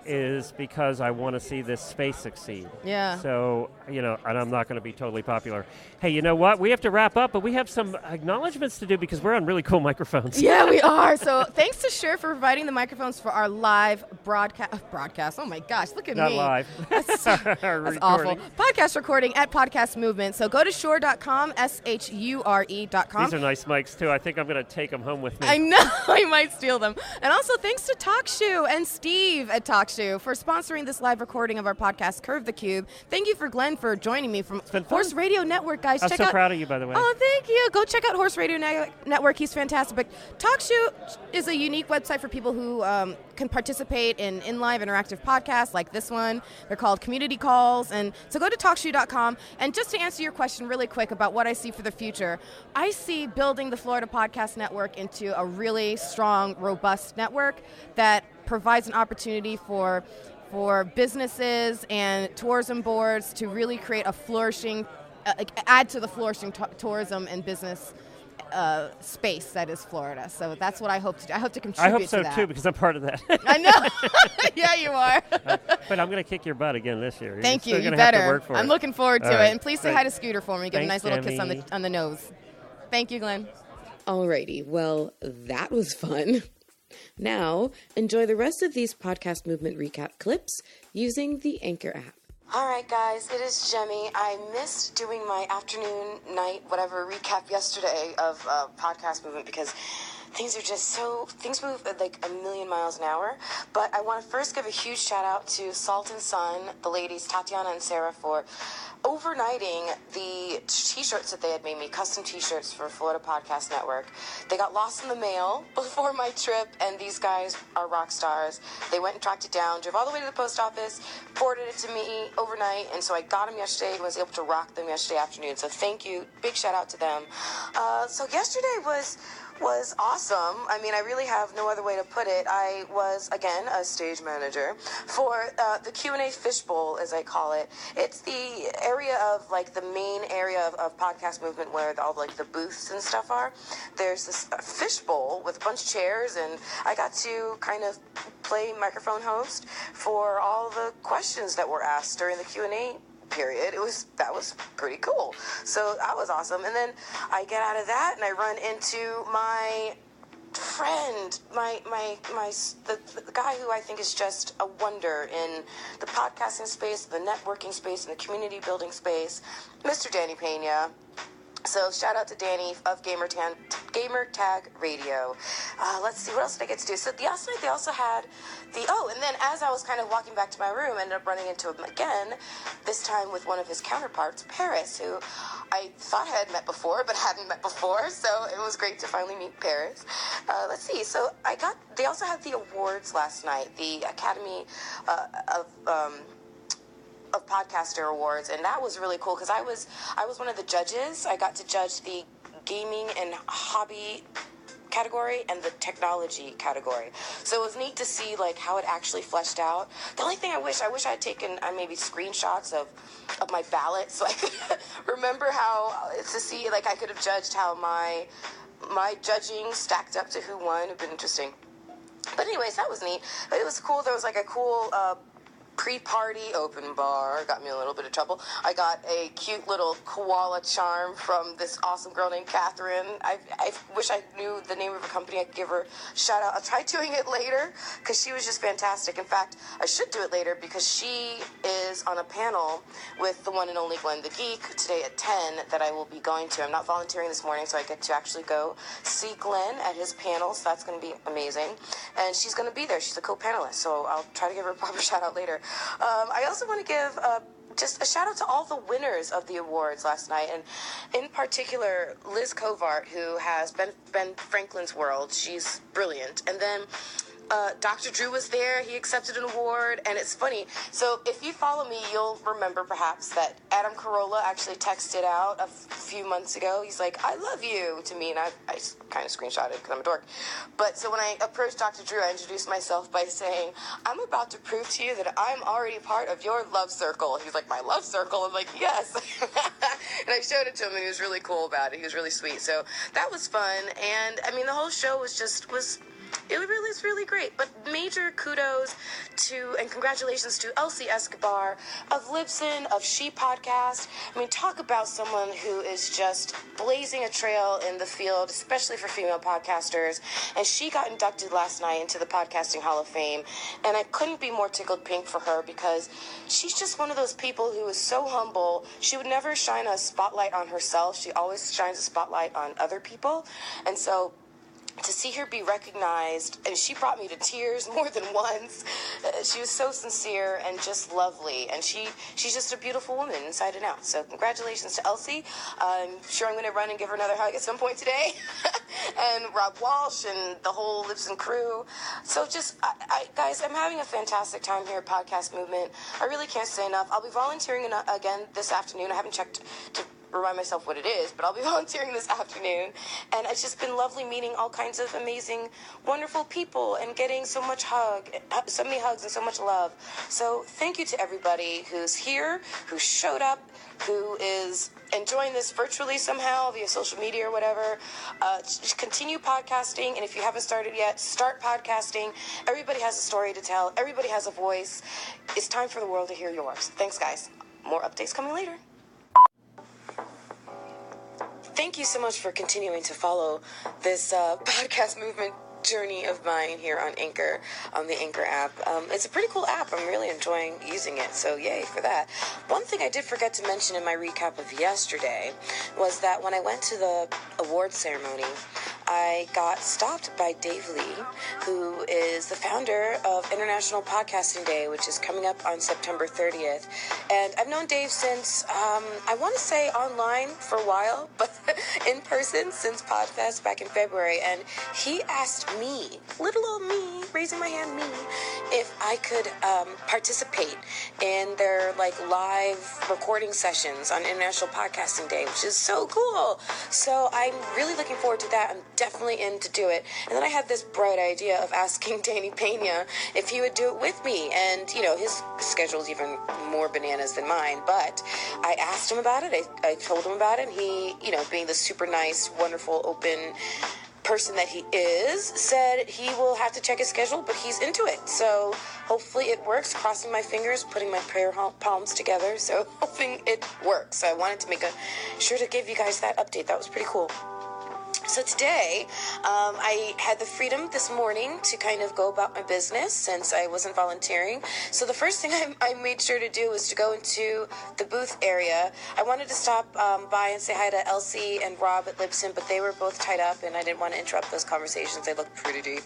is because I want to see this space succeed. Yeah. So, and I'm not going to be totally popular. Hey, you know what? We have to wrap up, but we have some acknowledgments to do because we're on really cool microphones. Yeah, we are. So thanks to Sher for providing the microphones for our live broadcast. Oh my gosh, look at Not me. live. That's awful. Podcast recording at Podcast Movement. So go to shore.com, SHURE.com. These are nice mics, too. I think I'm going to take them home with me. I know. I might steal them. And also thanks to TalkShoe and Steve at TalkShoe for sponsoring this live recording of our podcast, Curve the Cube. Thank you for Glenn for joining me from Horse Radio Network, guys. I'm so proud of you, by the way. Oh, thank you. Go check out Horse Radio Network. He's fantastic. But TalkShoe is a unique website for people who can participate in live interactive podcasts like this one. They're called Community Calls. And so go to TalkShoe.com. And just to answer your question really quick about what I see for the future, I see building the Florida Podcast Network into a really strong, robust network that provides an opportunity for businesses and tourism boards to really create a flourishing, add to the flourishing tourism and business space that is Florida. So that's what I hope to do. I hope to contribute to that. I hope so, too, because I'm part of that. I know. Yeah, you are. But I'm going to kick your butt again this year. Thank you. You better. Have to work for I'm looking forward to it. And please say hi to Scooter for me. Give him a nice little kiss on the nose. Thank you, Glenn. Alrighty, well, that was fun. Now, enjoy the rest of these Podcast Movement recap clips using the Anchor app. All right, guys, it is Jemmy. I missed doing my afternoon, night, whatever recap yesterday of Podcast Movement because things move at like a million miles an hour. But I want to first give a huge shout out to Salt and Sun, the ladies, Tatiana and Sarah, for overnighting the t-shirts that they had made me, custom t-shirts for Florida Podcast Network. They got lost in the mail before my trip, and these guys are rock stars. They went and tracked it down, drove all the way to the post office, forwarded it to me overnight, and so I got them yesterday and was able to rock them yesterday afternoon. So thank you. Big shout out to them. So yesterday was awesome. I mean, I really have no other way to put it. I was, again, a stage manager for the Q&A fishbowl, as I call it. It's the area of, like, the main area of Podcast Movement where all, like, the booths and stuff are. There's this fishbowl with a bunch of chairs, and I got to kind of play microphone host for all the questions that were asked during the Q&A period. That was pretty cool. So that was awesome. And then I get out of that and I run into my friend, the guy who I think is just a wonder in the podcasting space, the networking space, and the community building space, Mr. Danny Pena. So shout out to Danny of Gamer Tag Radio. Let's see, what else did I get to do? So last night they also had and then as I was kind of walking back to my room, I ended up running into him again, this time with one of his counterparts, Paris, who I thought I had met before, but hadn't met before, so it was great to finally meet Paris. Let's see, so they also had the awards last night, the Academy of Podcaster Awards, and that was really cool because I was one of the judges. I got to judge the gaming and hobby category and the technology category. So it was neat to see like how it actually fleshed out. The only thing I wish I had taken maybe screenshots of my ballot so I could remember how to see, like, I could have judged how my judging stacked up to who won. It would have been interesting. But anyways, that was neat. It was cool. There was like a cool pre-party open bar. Got me in a little bit of trouble. I got a cute little koala charm from this awesome girl named Catherine. I wish I knew the name of her company. I could give her a shout out. I'll try doing it later because she was just fantastic. In fact, I should do it later because she is on a panel with the one and only Glenn the Geek today at 10 that I will be going to. I'm not volunteering this morning, so I get to actually go see Glenn at his panel, so that's going to be amazing. And she's going to be there. She's a co-panelist, so I'll try to give her a proper shout out later. I also want to give just a shout out to all the winners of the awards last night, and in particular Liz Covart, who has Ben Franklin's World. She's brilliant. And then Dr. Drew was there. He accepted an award, and it's funny. So if you follow me, you'll remember perhaps that Adam Carolla actually texted out a few months ago. He's like, "I love you" to me, and I kind of screenshotted because I'm a dork. But so when I approached Dr. Drew, I introduced myself by saying, "I'm about to prove to you that I'm already part of your love circle." He's like, "My love circle?" I'm like, "Yes." And I showed it to him, and he was really cool about it. He was really sweet. So that was fun. And I mean, the whole show was really great. But major kudos to and congratulations to Elsie Escobar of Libsyn, of She Podcast. I mean, talk about someone who is just blazing a trail in the field, especially for female podcasters. And she got inducted last night into the Podcasting Hall of Fame. And I couldn't be more tickled pink for her because she's just one of those people who is so humble. She would never shine a spotlight on herself. She always shines a spotlight on other people. And so to see her be recognized, and she brought me to tears more than once. She was so sincere and just lovely, and she's just a beautiful woman inside and out. So congratulations to Elsie. I'm sure I'm going to run and give her another hug at some point today. And Rob Walsh and the whole Libsyn crew. So just, guys, I'm having a fantastic time here at Podcast Movement. I really can't say enough. I'll be volunteering again this afternoon. I haven't checked to remind myself what it is, but I'll be volunteering this afternoon, and it's just been lovely meeting all kinds of amazing, wonderful people and getting so many hugs and so much love. So thank you to everybody who's here, who showed up, who is enjoying this virtually somehow via social media or whatever. Just continue podcasting, and if you haven't started yet, start podcasting. Everybody has a story to tell. Everybody has a voice. It's time for the world to hear yours. Thanks, guys. More updates coming later. Thank you so much for continuing to follow this podcast movement journey of mine here on Anchor, on the Anchor app. It's a pretty cool app. I'm really enjoying using it, so yay for that. One thing I did forget to mention in my recap of yesterday was that when I went to the awards ceremony, I got stopped by Dave Lee, who is the founder of International Podcasting Day, which is coming up on September 30th. And I've known Dave since, I want to say online for a while, but in person since Podfest back in February. And he asked me, little old me, raising my hand, me, if I could participate in their live recording sessions on International Podcasting Day, which is so cool. So I'm really looking forward to that. I'm definitely in to do it. And then I had this bright idea of asking Danny Pena if he would do it with me. And, his schedule is even more bananas than mine. But I asked him about it. I told him about it. And he, being the super nice, wonderful, open person that he is, said he will have to check his schedule, but he's into it. So hopefully it works. Crossing my fingers, putting my prayer palms together. So hoping it works. So I wanted to make sure to give you guys that update. That was pretty cool. So today, I had the freedom this morning to kind of go about my business since I wasn't volunteering. So the first thing I made sure to do was to go into the booth area. I wanted to stop by and say hi to Elsie and Rob at Libsyn, but they were both tied up, and I didn't want to interrupt those conversations. They looked pretty deep.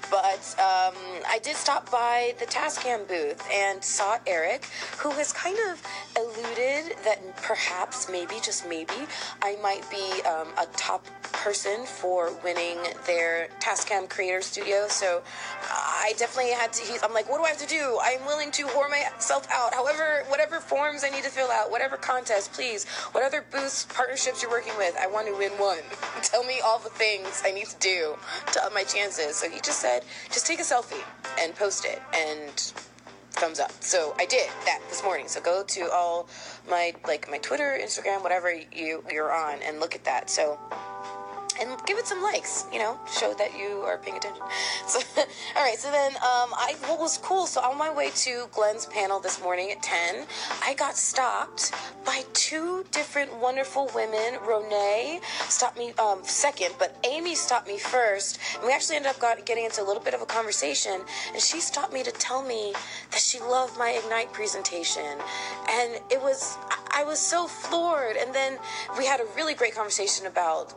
But I did stop by the Tascam booth and saw Eric, who has kind of alluded that perhaps, maybe, just maybe, I might be a top person for winning their Tascam Creator Studio. So I definitely had to, I'm like, what do I have to do? I'm willing to whore myself out. However, whatever forms I need to fill out, whatever contest, please, what other booths, partnerships you're working with, I want to win one. Tell me all the things I need to do to up my chances. So he just said, just take a selfie and post it, and thumbs up. So I did that this morning. So go to all my my Twitter, Instagram, whatever you're on, and look at that. So, and give it some likes, show that you are paying attention. So, all right, so then what was cool, so on my way to Glenn's panel this morning at 10, I got stopped by two different wonderful women. Renee stopped me second, but Amy stopped me first. And we actually ended up getting into a little bit of a conversation, and she stopped me to tell me that she loved my Ignite presentation. And I was so floored. And then we had a really great conversation about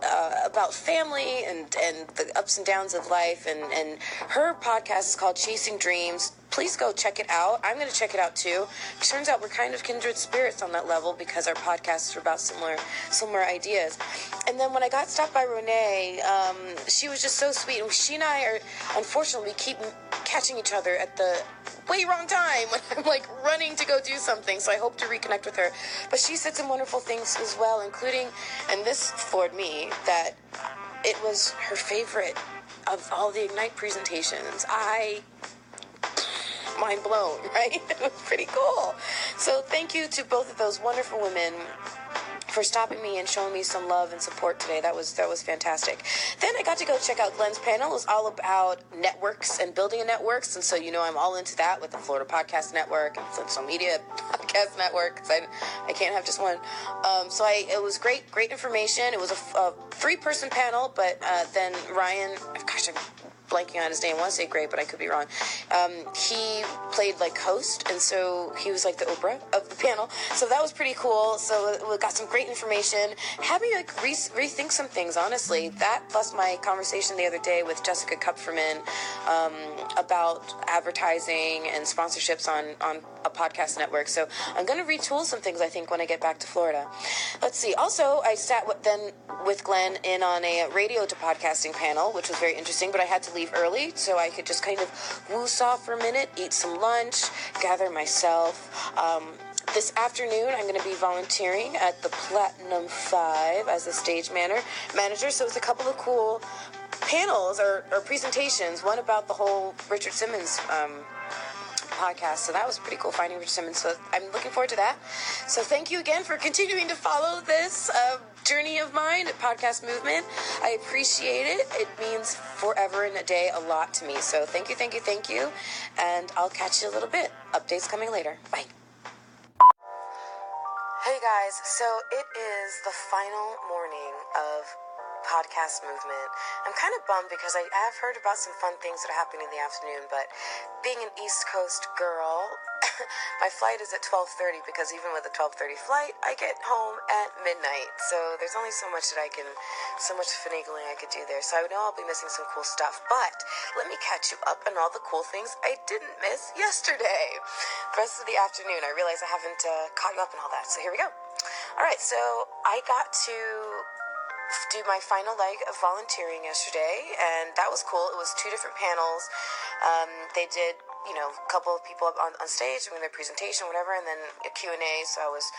family and the ups and downs of life, and her podcast is called Chasing Dreams. Please go check it out. I'm going to check it out too. It turns out we're kind of kindred spirits on that level because our podcasts are about similar ideas. And then when I got stopped by Renee, she was just so sweet. And she and I are, unfortunately, we keep catching each other at the way wrong time when I'm running to go do something. So I hope to reconnect with her. But she said some wonderful things as well, including, and this floored me, that it was her favorite of all the Ignite presentations. Mind blown, right? It was pretty cool. So thank you to both of those wonderful women for stopping me and showing me some love and support today. That was fantastic. Then I got to go check out Glenn's panel. It was all about networks and building a networks, and so I'm all into that with the Florida Podcast Network and Social Media Podcast Network, because I can't have just one. So it was great information. It was a three-person panel, but then Ryan, gosh, I'm blanking on his name. I want to say Gray, but I could be wrong. He played host, and so he was the Oprah of the panel. So that was pretty cool. So we got some great information. Had me rethink some things, honestly. That plus my conversation the other day with Jessica Kupferman about advertising and sponsorships on a podcast network. So I'm going to retool some things, I think, when I get back to Florida. Let's see. Also, I sat with Glenn in on a radio to podcasting panel, which was very interesting, but I had to leave early so I could just kind of woosah for a minute, eat some lunch, gather myself. This afternoon, I'm going to be volunteering at the Platinum 5 as the stage manager. So it's a couple of cool panels or presentations. One about the whole Richard Simmons podcast. So that was pretty cool, finding Richard Simmons. So I'm looking forward to that. So thank you again for continuing to follow this journey of mine, podcast movement. I appreciate it. It means forever and a day a lot to me. So thank you. And I'll catch you a little bit. Updates coming later. Bye. Hey guys, so it is the final morning of podcast movement. I'm kind of bummed because I have heard about some fun things that are happening in the afternoon, but being an East Coast girl, my flight is at 12:30 because even with a 12:30 flight, I get home at midnight. So there's only so much finagling I could do there. So I know I'll be missing some cool stuff, but let me catch you up on all the cool things I didn't miss yesterday. The rest of the afternoon, I realize I haven't caught you up on all that. So here we go. All right, so I got to do my final leg of volunteering yesterday, and that was cool. It was 2 different panels. They did, a couple of people up on stage doing their presentation, whatever, and then a Q&A. So I was,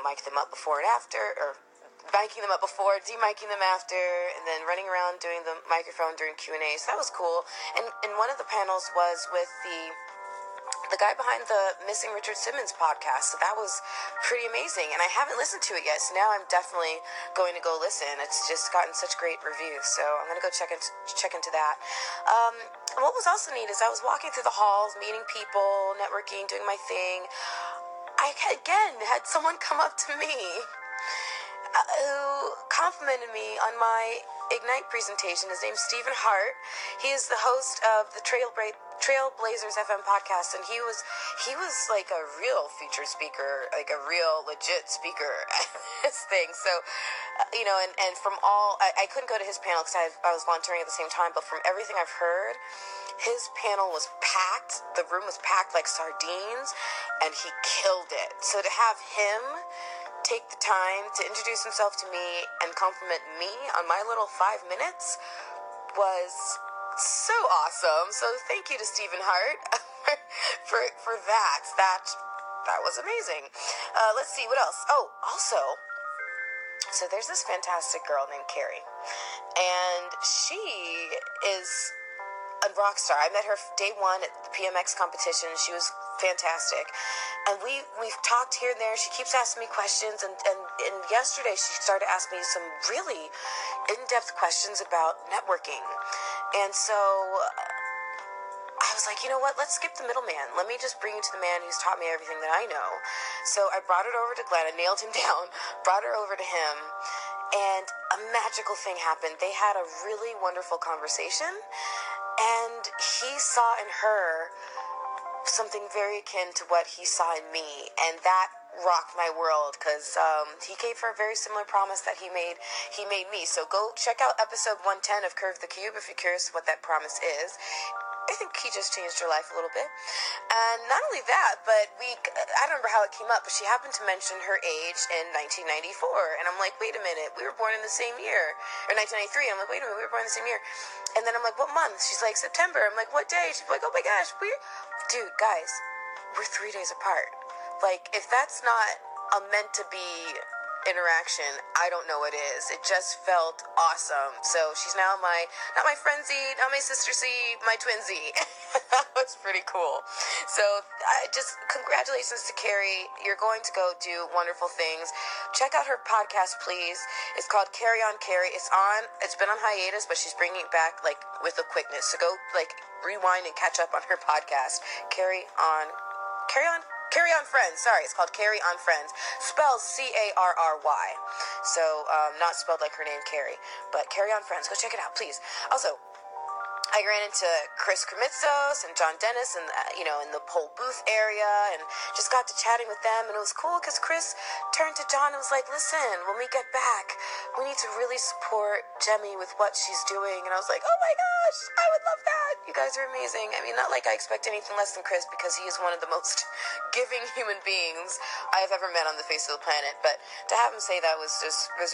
miking them up before and after, or miking them up before, demiking them after, and then running around doing the microphone during Q&A. So that was cool. And one of the panels was with the guy behind the Missing Richard Simmons podcast. So that was pretty amazing. And I haven't listened to it yet, so now I'm definitely going to go listen. It's just gotten such great reviews. So I'm going to go check into that. What was also neat is I was walking through the halls, meeting people, networking, doing my thing. I, again, had someone come up to me who complimented me on my Ignite presentation. His name's Stephen Hart. He is the host of the Trailblazers FM podcast, and he was like a real featured speaker, like a real legit speaker at this thing. So, and from all, I couldn't go to his panel because I was volunteering at the same time, but from everything I've heard, his panel was packed. The room was packed like sardines, and he killed it. So to have him take the time to introduce himself to me and compliment me on my little 5 minutes was so awesome. So thank you to Stephen Hart for that. That was amazing. Let's see what else. Oh, also, so there's this fantastic girl named Carrie, and she is a rock star. I met her day 1 at the PMX competition. She was fantastic, and we've talked here and there. She keeps asking me questions, and yesterday she started asking me some really in-depth questions about networking. And so I was like, you know what, let's skip the middleman. Let me just bring you to the man who's taught me everything that I know. So I brought it over to Glenn. I nailed him down, brought her over to him, and a magical thing happened. They had a really wonderful conversation, and he saw in her something very akin to what he saw in me, and that rocked my world because he gave her a very similar promise that he made me. So go check out episode 110 of Curve the Cube if you're curious what that promise is. I think he just changed her life a little bit. And not only that, but I don't remember how it came up, but she happened to mention her age in 1994. And I'm like, wait a minute, we were born in the same year. Or 1993. I'm like, wait a minute, we were born in the same year. And then I'm like, what month? She's like, September. I'm like, what day? She's like, oh my gosh, dude, guys, we're 3 days apart. Like, if that's not a meant to be interaction, I don't know what is. It just felt awesome. So she's now not my friendsy, not my sistersy, my twinsy. That was pretty cool. So just congratulations to Carrie. You're going to go do wonderful things. Check out her podcast, please. It's called Carry On Carrie. It's been on hiatus, but she's bringing it back like with a quickness. So go rewind and catch up on her podcast. Carry On Friends. Sorry, it's called Carry On Friends. Spelled Carry. So, not spelled like her name, Carrie, but Carry On Friends. Go check it out, please. Also, I ran into Chris Krimitsos and John Dennis and, in the whole booth area, and just got to chatting with them, and it was cool because Chris turned to John and was like, listen, when we get back, we need to really support Jemmy with what she's doing. And I was like, oh my gosh, I would love that. You guys are amazing. I mean, not like I expect anything less than Chris because he is one of the most giving human beings I have ever met on the face of the planet, but to have him say that was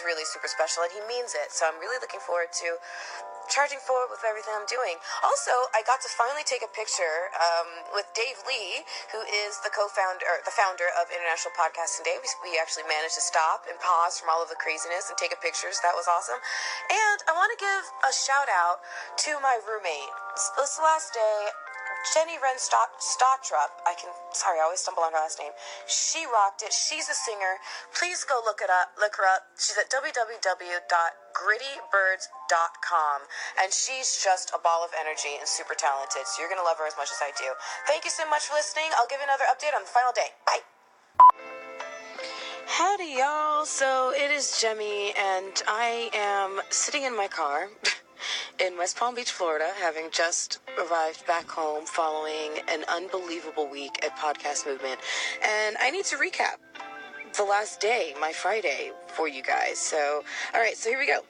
really super special, and he means it. So I'm really looking forward to charging forward with everything I'm doing. Also, I got to finally take a picture with Dave Lee, who is the founder of International Podcasting Day. We actually managed to stop and pause from all of the craziness and take a picture, so that was awesome. And I want to give a shout out to my roommate. This last day, Jenny Wren Stottrup, I always stumble on her last name. She rocked it. She's a singer. Please go look her up. She's at www.grittybirds.com, and she's just a ball of energy and super talented, so you're going to love her as much as I do. Thank you so much for listening. I'll give you another update on the final day. Bye. Howdy, y'all. So it is Jemmy, and I am sitting in my car in West Palm Beach, Florida, having just arrived back home following an unbelievable week at Podcast Movement. And I need to recap the last day, my Friday, for you guys. So, all right, so here we go.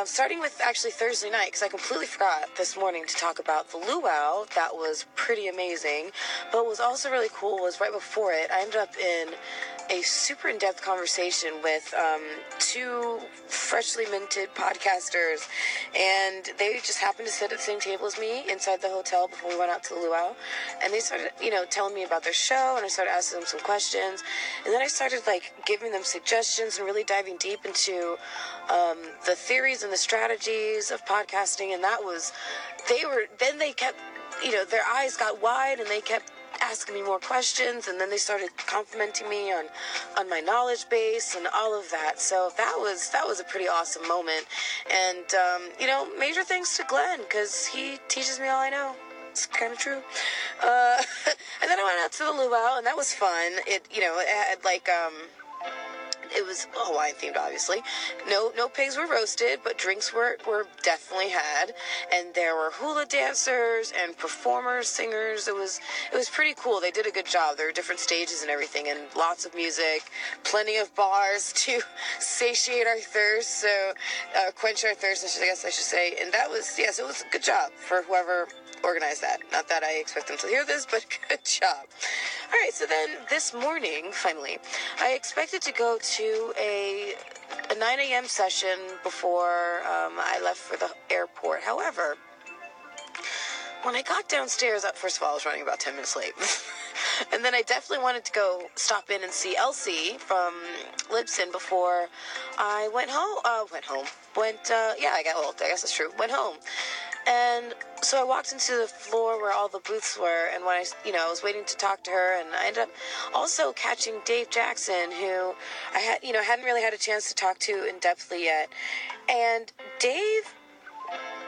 Starting with actually Thursday night, because I completely forgot this morning to talk about the luau. That was pretty amazing. But what was also really cool was right before it, I ended up in a super in-depth conversation with two freshly minted podcasters, and they just happened to sit at the same table as me inside the hotel before we went out to the luau. And they started, telling me about their show, and I started asking them some questions, and then I started giving them suggestions and really diving deep into the theories and the strategies of podcasting. And they kept, their eyes got wide, and they kept asking me more questions, and then they started complimenting me on my knowledge base and all of that. So that was a pretty awesome moment. And major thanks to Glenn, because he teaches me all I know. It's kind of true. And then I went out to the luau, and that was fun. It had it was Hawaiian themed, obviously. No pigs were roasted, but drinks were definitely had, and there were hula dancers and performers, singers. It was pretty cool. They did a good job. There were different stages and everything, and lots of music, plenty of bars to satiate our thirst, quench our thirst, I guess I should say. And it was a good job for whoever organize that. Not that I expect them to hear this, but good job. All right, so then this morning, finally, I expected to go to a 9 a.m. session before I left for the airport. However, when I got downstairs, first of all, I was running about 10 minutes late. And then I definitely wanted to go stop in and see Elsie from Libsyn before I went home. I guess that's true. Went home. And so I walked into the floor where all the booths were, and when I was waiting to talk to her, and I ended up also catching Dave Jackson, who I hadn't really had a chance to talk to in depthly yet. And Dave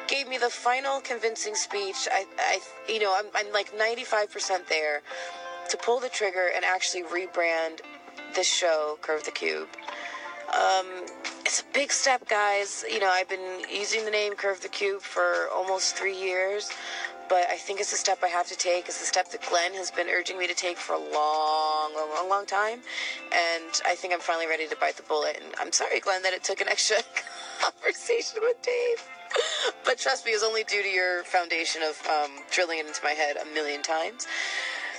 gave me the final convincing speech. I'm like 95% there to pull the trigger and actually rebrand this show, Curve the Cube. It's a big step, guys. I've been using the name Curve the Cube for almost 3 years, but I think it's a step I have to take. It's a step that Glenn has been urging me to take for a long time, and I think I'm finally ready to bite the bullet. And I'm sorry, Glenn, that it took an extra conversation with Dave. But trust me, it was only due to your foundation of drilling it into my head a million times.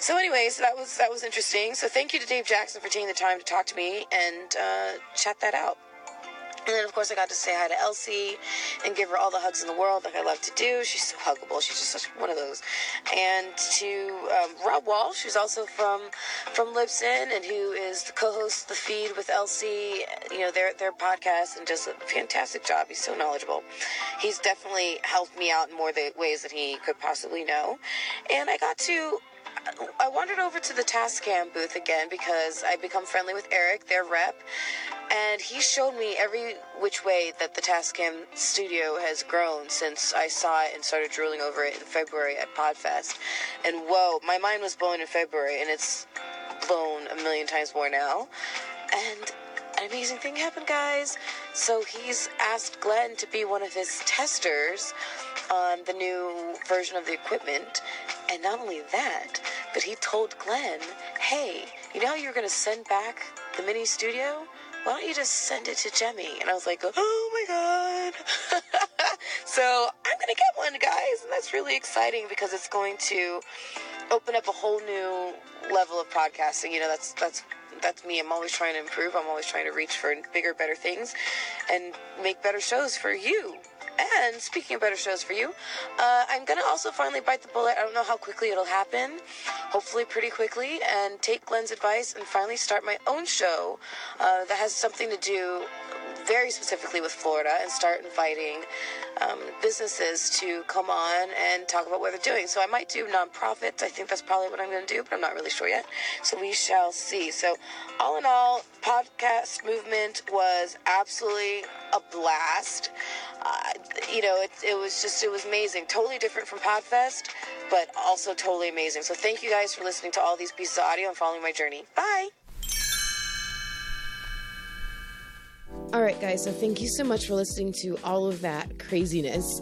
So anyways, that was interesting. So thank you to Dave Jackson for taking the time to talk to me and chat that out. And then, of course, I got to say hi to Elsie and give her all the hugs in the world like I love to do. She's so huggable. She's just such one of those. And to Rob Walsh, who's also from Libsyn and who is the co-host of The Feed with Elsie, their podcast, and does a fantastic job. He's so knowledgeable. He's definitely helped me out in more ways than he could possibly know. And I wandered over to the Tascam booth again because I've become friendly with Eric, their rep, and he showed me every which way that the Tascam studio has grown since I saw it and started drooling over it in February at PodFest. And whoa, my mind was blown in February, and it's blown a million times more now. And an amazing thing happened, guys. So he's asked Glenn to be one of his testers on the new version of the equipment. And not only that, but he told Glenn, hey, you know how you're going to send back the mini studio? Why don't you just send it to Jemmy? And I was like, oh my God. So I'm going to get one, guys. And that's really exciting because it's going to open up a whole new level of podcasting. That's me. I'm always trying to improve. I'm always trying to reach for bigger, better things and make better shows for you. And speaking of better shows for you, I'm going to also finally bite the bullet. I don't know how quickly it'll happen. Hopefully pretty quickly. And take Glenn's advice and finally start my own show that has something to do very specifically with Florida and start inviting businesses to come on and talk about what they're doing. So I might do nonprofits. I think that's probably what I'm going to do, but I'm not really sure yet. So we shall see. So all in all, Podcast Movement was absolutely a blast. It was amazing. Totally different from PodFest, but also totally amazing. So thank you guys for listening to all these pieces of audio and following my journey. Bye. All right, guys, so thank you so much for listening to all of that craziness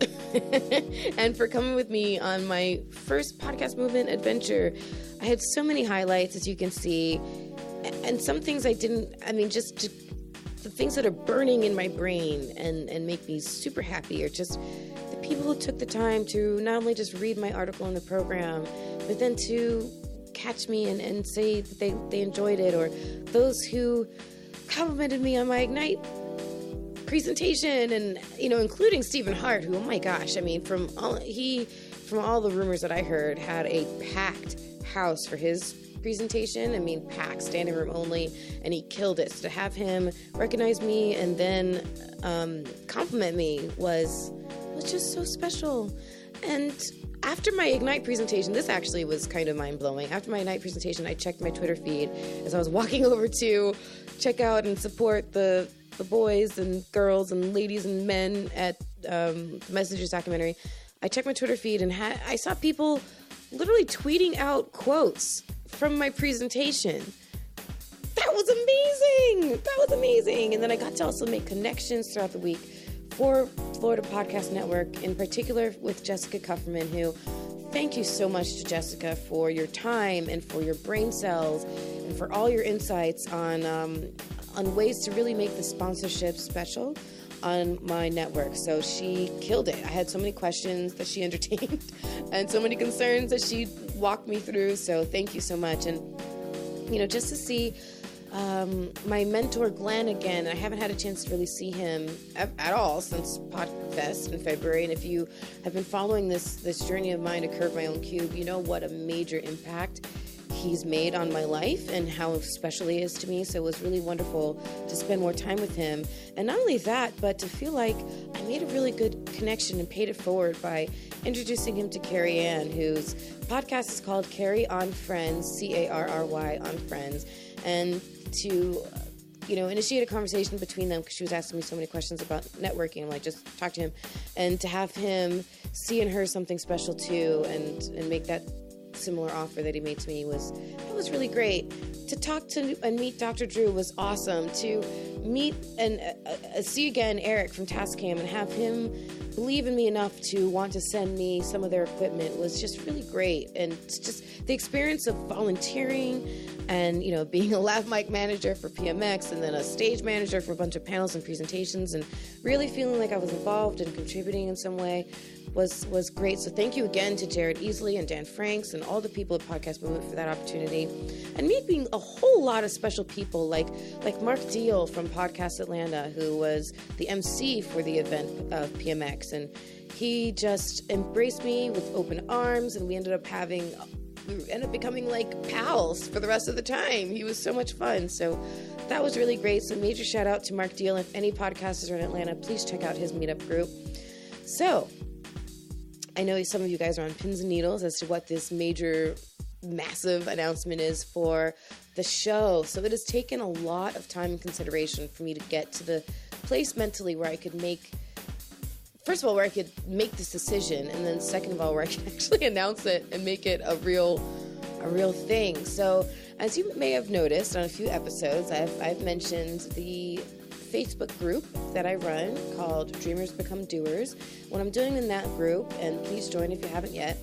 and for coming with me on my first podcast movement adventure. I had so many highlights, as you can see, and some things the things that are burning in my brain and make me super happy are just the people who took the time to not only just read my article in the program, but then to catch me and say that they enjoyed it, or those who complimented me on my Ignite presentation, and including Stephen Hart, who, oh my gosh, I mean, from all the rumors that I heard, had a packed house for his presentation. I mean, packed, standing room only, and he killed it. So to have him recognize me and then compliment me was just so special. And after my Ignite presentation, this actually was kind of mind-blowing. After my Ignite presentation, I checked my Twitter feed as I was walking over to check out and support the boys and girls and ladies and men at the Messengers documentary. I checked my Twitter feed and I saw people literally tweeting out quotes from my presentation. That was amazing. And then I got to also make connections throughout the week for Florida Podcast Network, in particular with Jessica Kufferman, who, thank you so much to Jessica for your time and for your brain cells and for all your insights on ways to really make the sponsorship special on my network. So she killed it. I had so many questions that she entertained and so many concerns that she walked me through. So thank you so much. And, just to see my mentor Glenn again, I haven't had a chance to really see him at all since PodFest in February. And if you have been following this journey of mine to curve my own cube, you know what a major impact he's made on my life and how special he is to me. So it was really wonderful to spend more time with him. And not only that, but to feel like I made a really good connection and paid it forward by introducing him to Carrie Ann, whose podcast is called Carrie on Friends, Carry on Friends, and to initiate a conversation between them, because she was asking me so many questions about networking. I'm like, just talk to him, and to have him see in her something special too, and make that similar offer that he made to me was really great. To talk to and meet Dr. Drew was awesome. To meet and see again Eric from Tascam and have him believe in me enough to want to send me some of their equipment was just really great. And it's just the experience of volunteering and being a lav mic manager for PMX and then a stage manager for a bunch of panels and presentations, and really feeling like I was involved and contributing in some way was great. So thank you again to Jared Easley and Dan Franks and all the people at Podcast Movement for that opportunity, and meeting a whole lot of special people like Mark Deal from Podcast Atlanta, who was the MC for the event of PMX, and he just embraced me with open arms, and we ended up becoming like pals for the rest of the time. He was so much fun. So that was really great. So major shout out to Mark Deal. If any podcasters are in Atlanta, please check out his meetup group. So I know some of you guys are on pins and needles as to what this massive announcement is for the show. So it has taken a lot of time and consideration for me to get to the place mentally where I could make this decision, and then second of all, where I can actually announce it and make it a real thing. So as you may have noticed on a few episodes, I've mentioned the Facebook group that I run called Dreamers Become Doers. What I'm doing in that group, and please join if you haven't yet,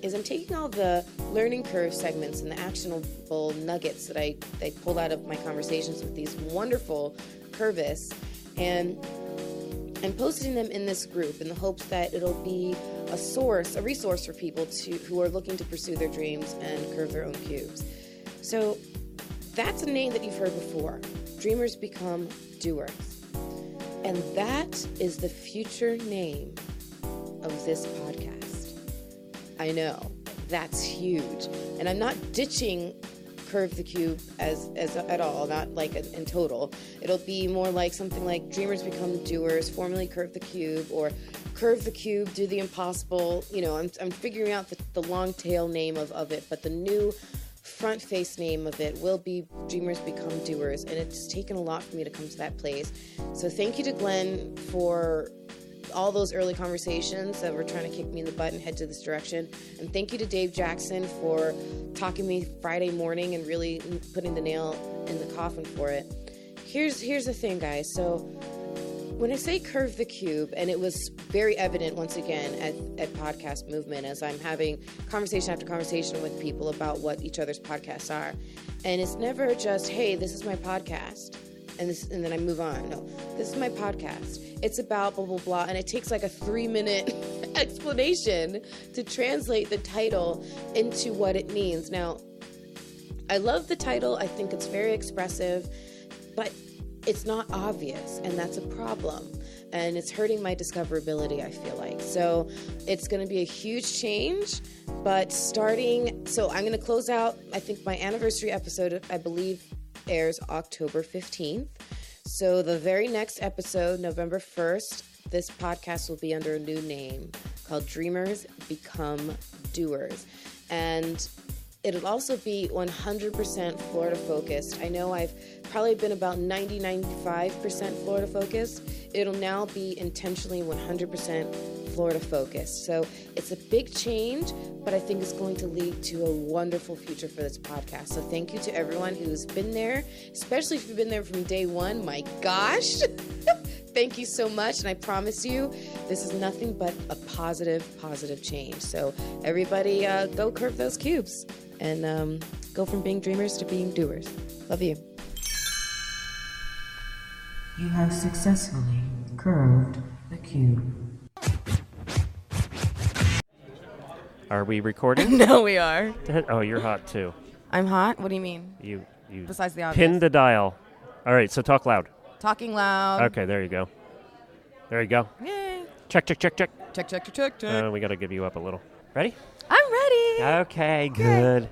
is I'm taking all the learning curve segments and the actionable nuggets that I pulled out of my conversations with these wonderful curvists, and posting them in this group in the hopes that it'll be a resource for people who are looking to pursue their dreams and curve their own cubes. So that's a name that you've heard before. Dreamers Become Doers. And that is the future name of this podcast. I know, that's huge. And I'm not ditching Curve the Cube as at all, not like in total. It'll be more like something like Dreamers Become Doers, formerly Curve the Cube, or Curve the Cube, Do the Impossible. I'm figuring out the long tail name of it, but the new front face name of it will be Dreamers Become Doers, and it's taken a lot for me to come to that place. So thank you to Glenn for all those early conversations that were trying to kick me in the butt and head to this direction. And thank you to Dave Jackson for talking to me Friday morning and really putting the nail in the coffin for it. here's the thing, guys. So when I say curve the cube, and it was very evident once again at Podcast Movement as I'm having conversation after conversation with people about what each other's podcasts are. And it's never just, hey, this is my podcast, and then I move on. No, this is my podcast. It's about blah, blah, blah. And it takes like a 3-minute explanation to translate the title into what it means. Now, I love the title. I think it's very expressive, but it's not obvious, and that's a problem. And it's hurting my discoverability, I feel like. So it's going to be a huge change, but so I'm going to close out, I think my anniversary episode, I believe, airs October 15th. So the very next episode, November 1st, this podcast will be under a new name called Dreamers Become Doers. And it'll also be 100% Florida focused. I know I've probably been about 90-95% Florida focused. It'll now be intentionally 100% Florida focused. So it's a big change, but I think it's going to lead to a wonderful future for this podcast. So thank you to everyone who's been there, especially if you've been there from day one. My gosh. Thank you so much. And I promise you, this is nothing but a positive change. So everybody go curve those cubes and go from being dreamers to being doers. Love you. You have successfully curved the cube. Are we recording? No, we are. Oh, you're hot too. I'm hot? What do you mean? You Besides the obvious. pinned the dial. All right, so talk loud. Talking loud. Okay, there you go. There you go. Yay. Check. Check. We got to give you up a little. Ready? I'm ready. Okay, good.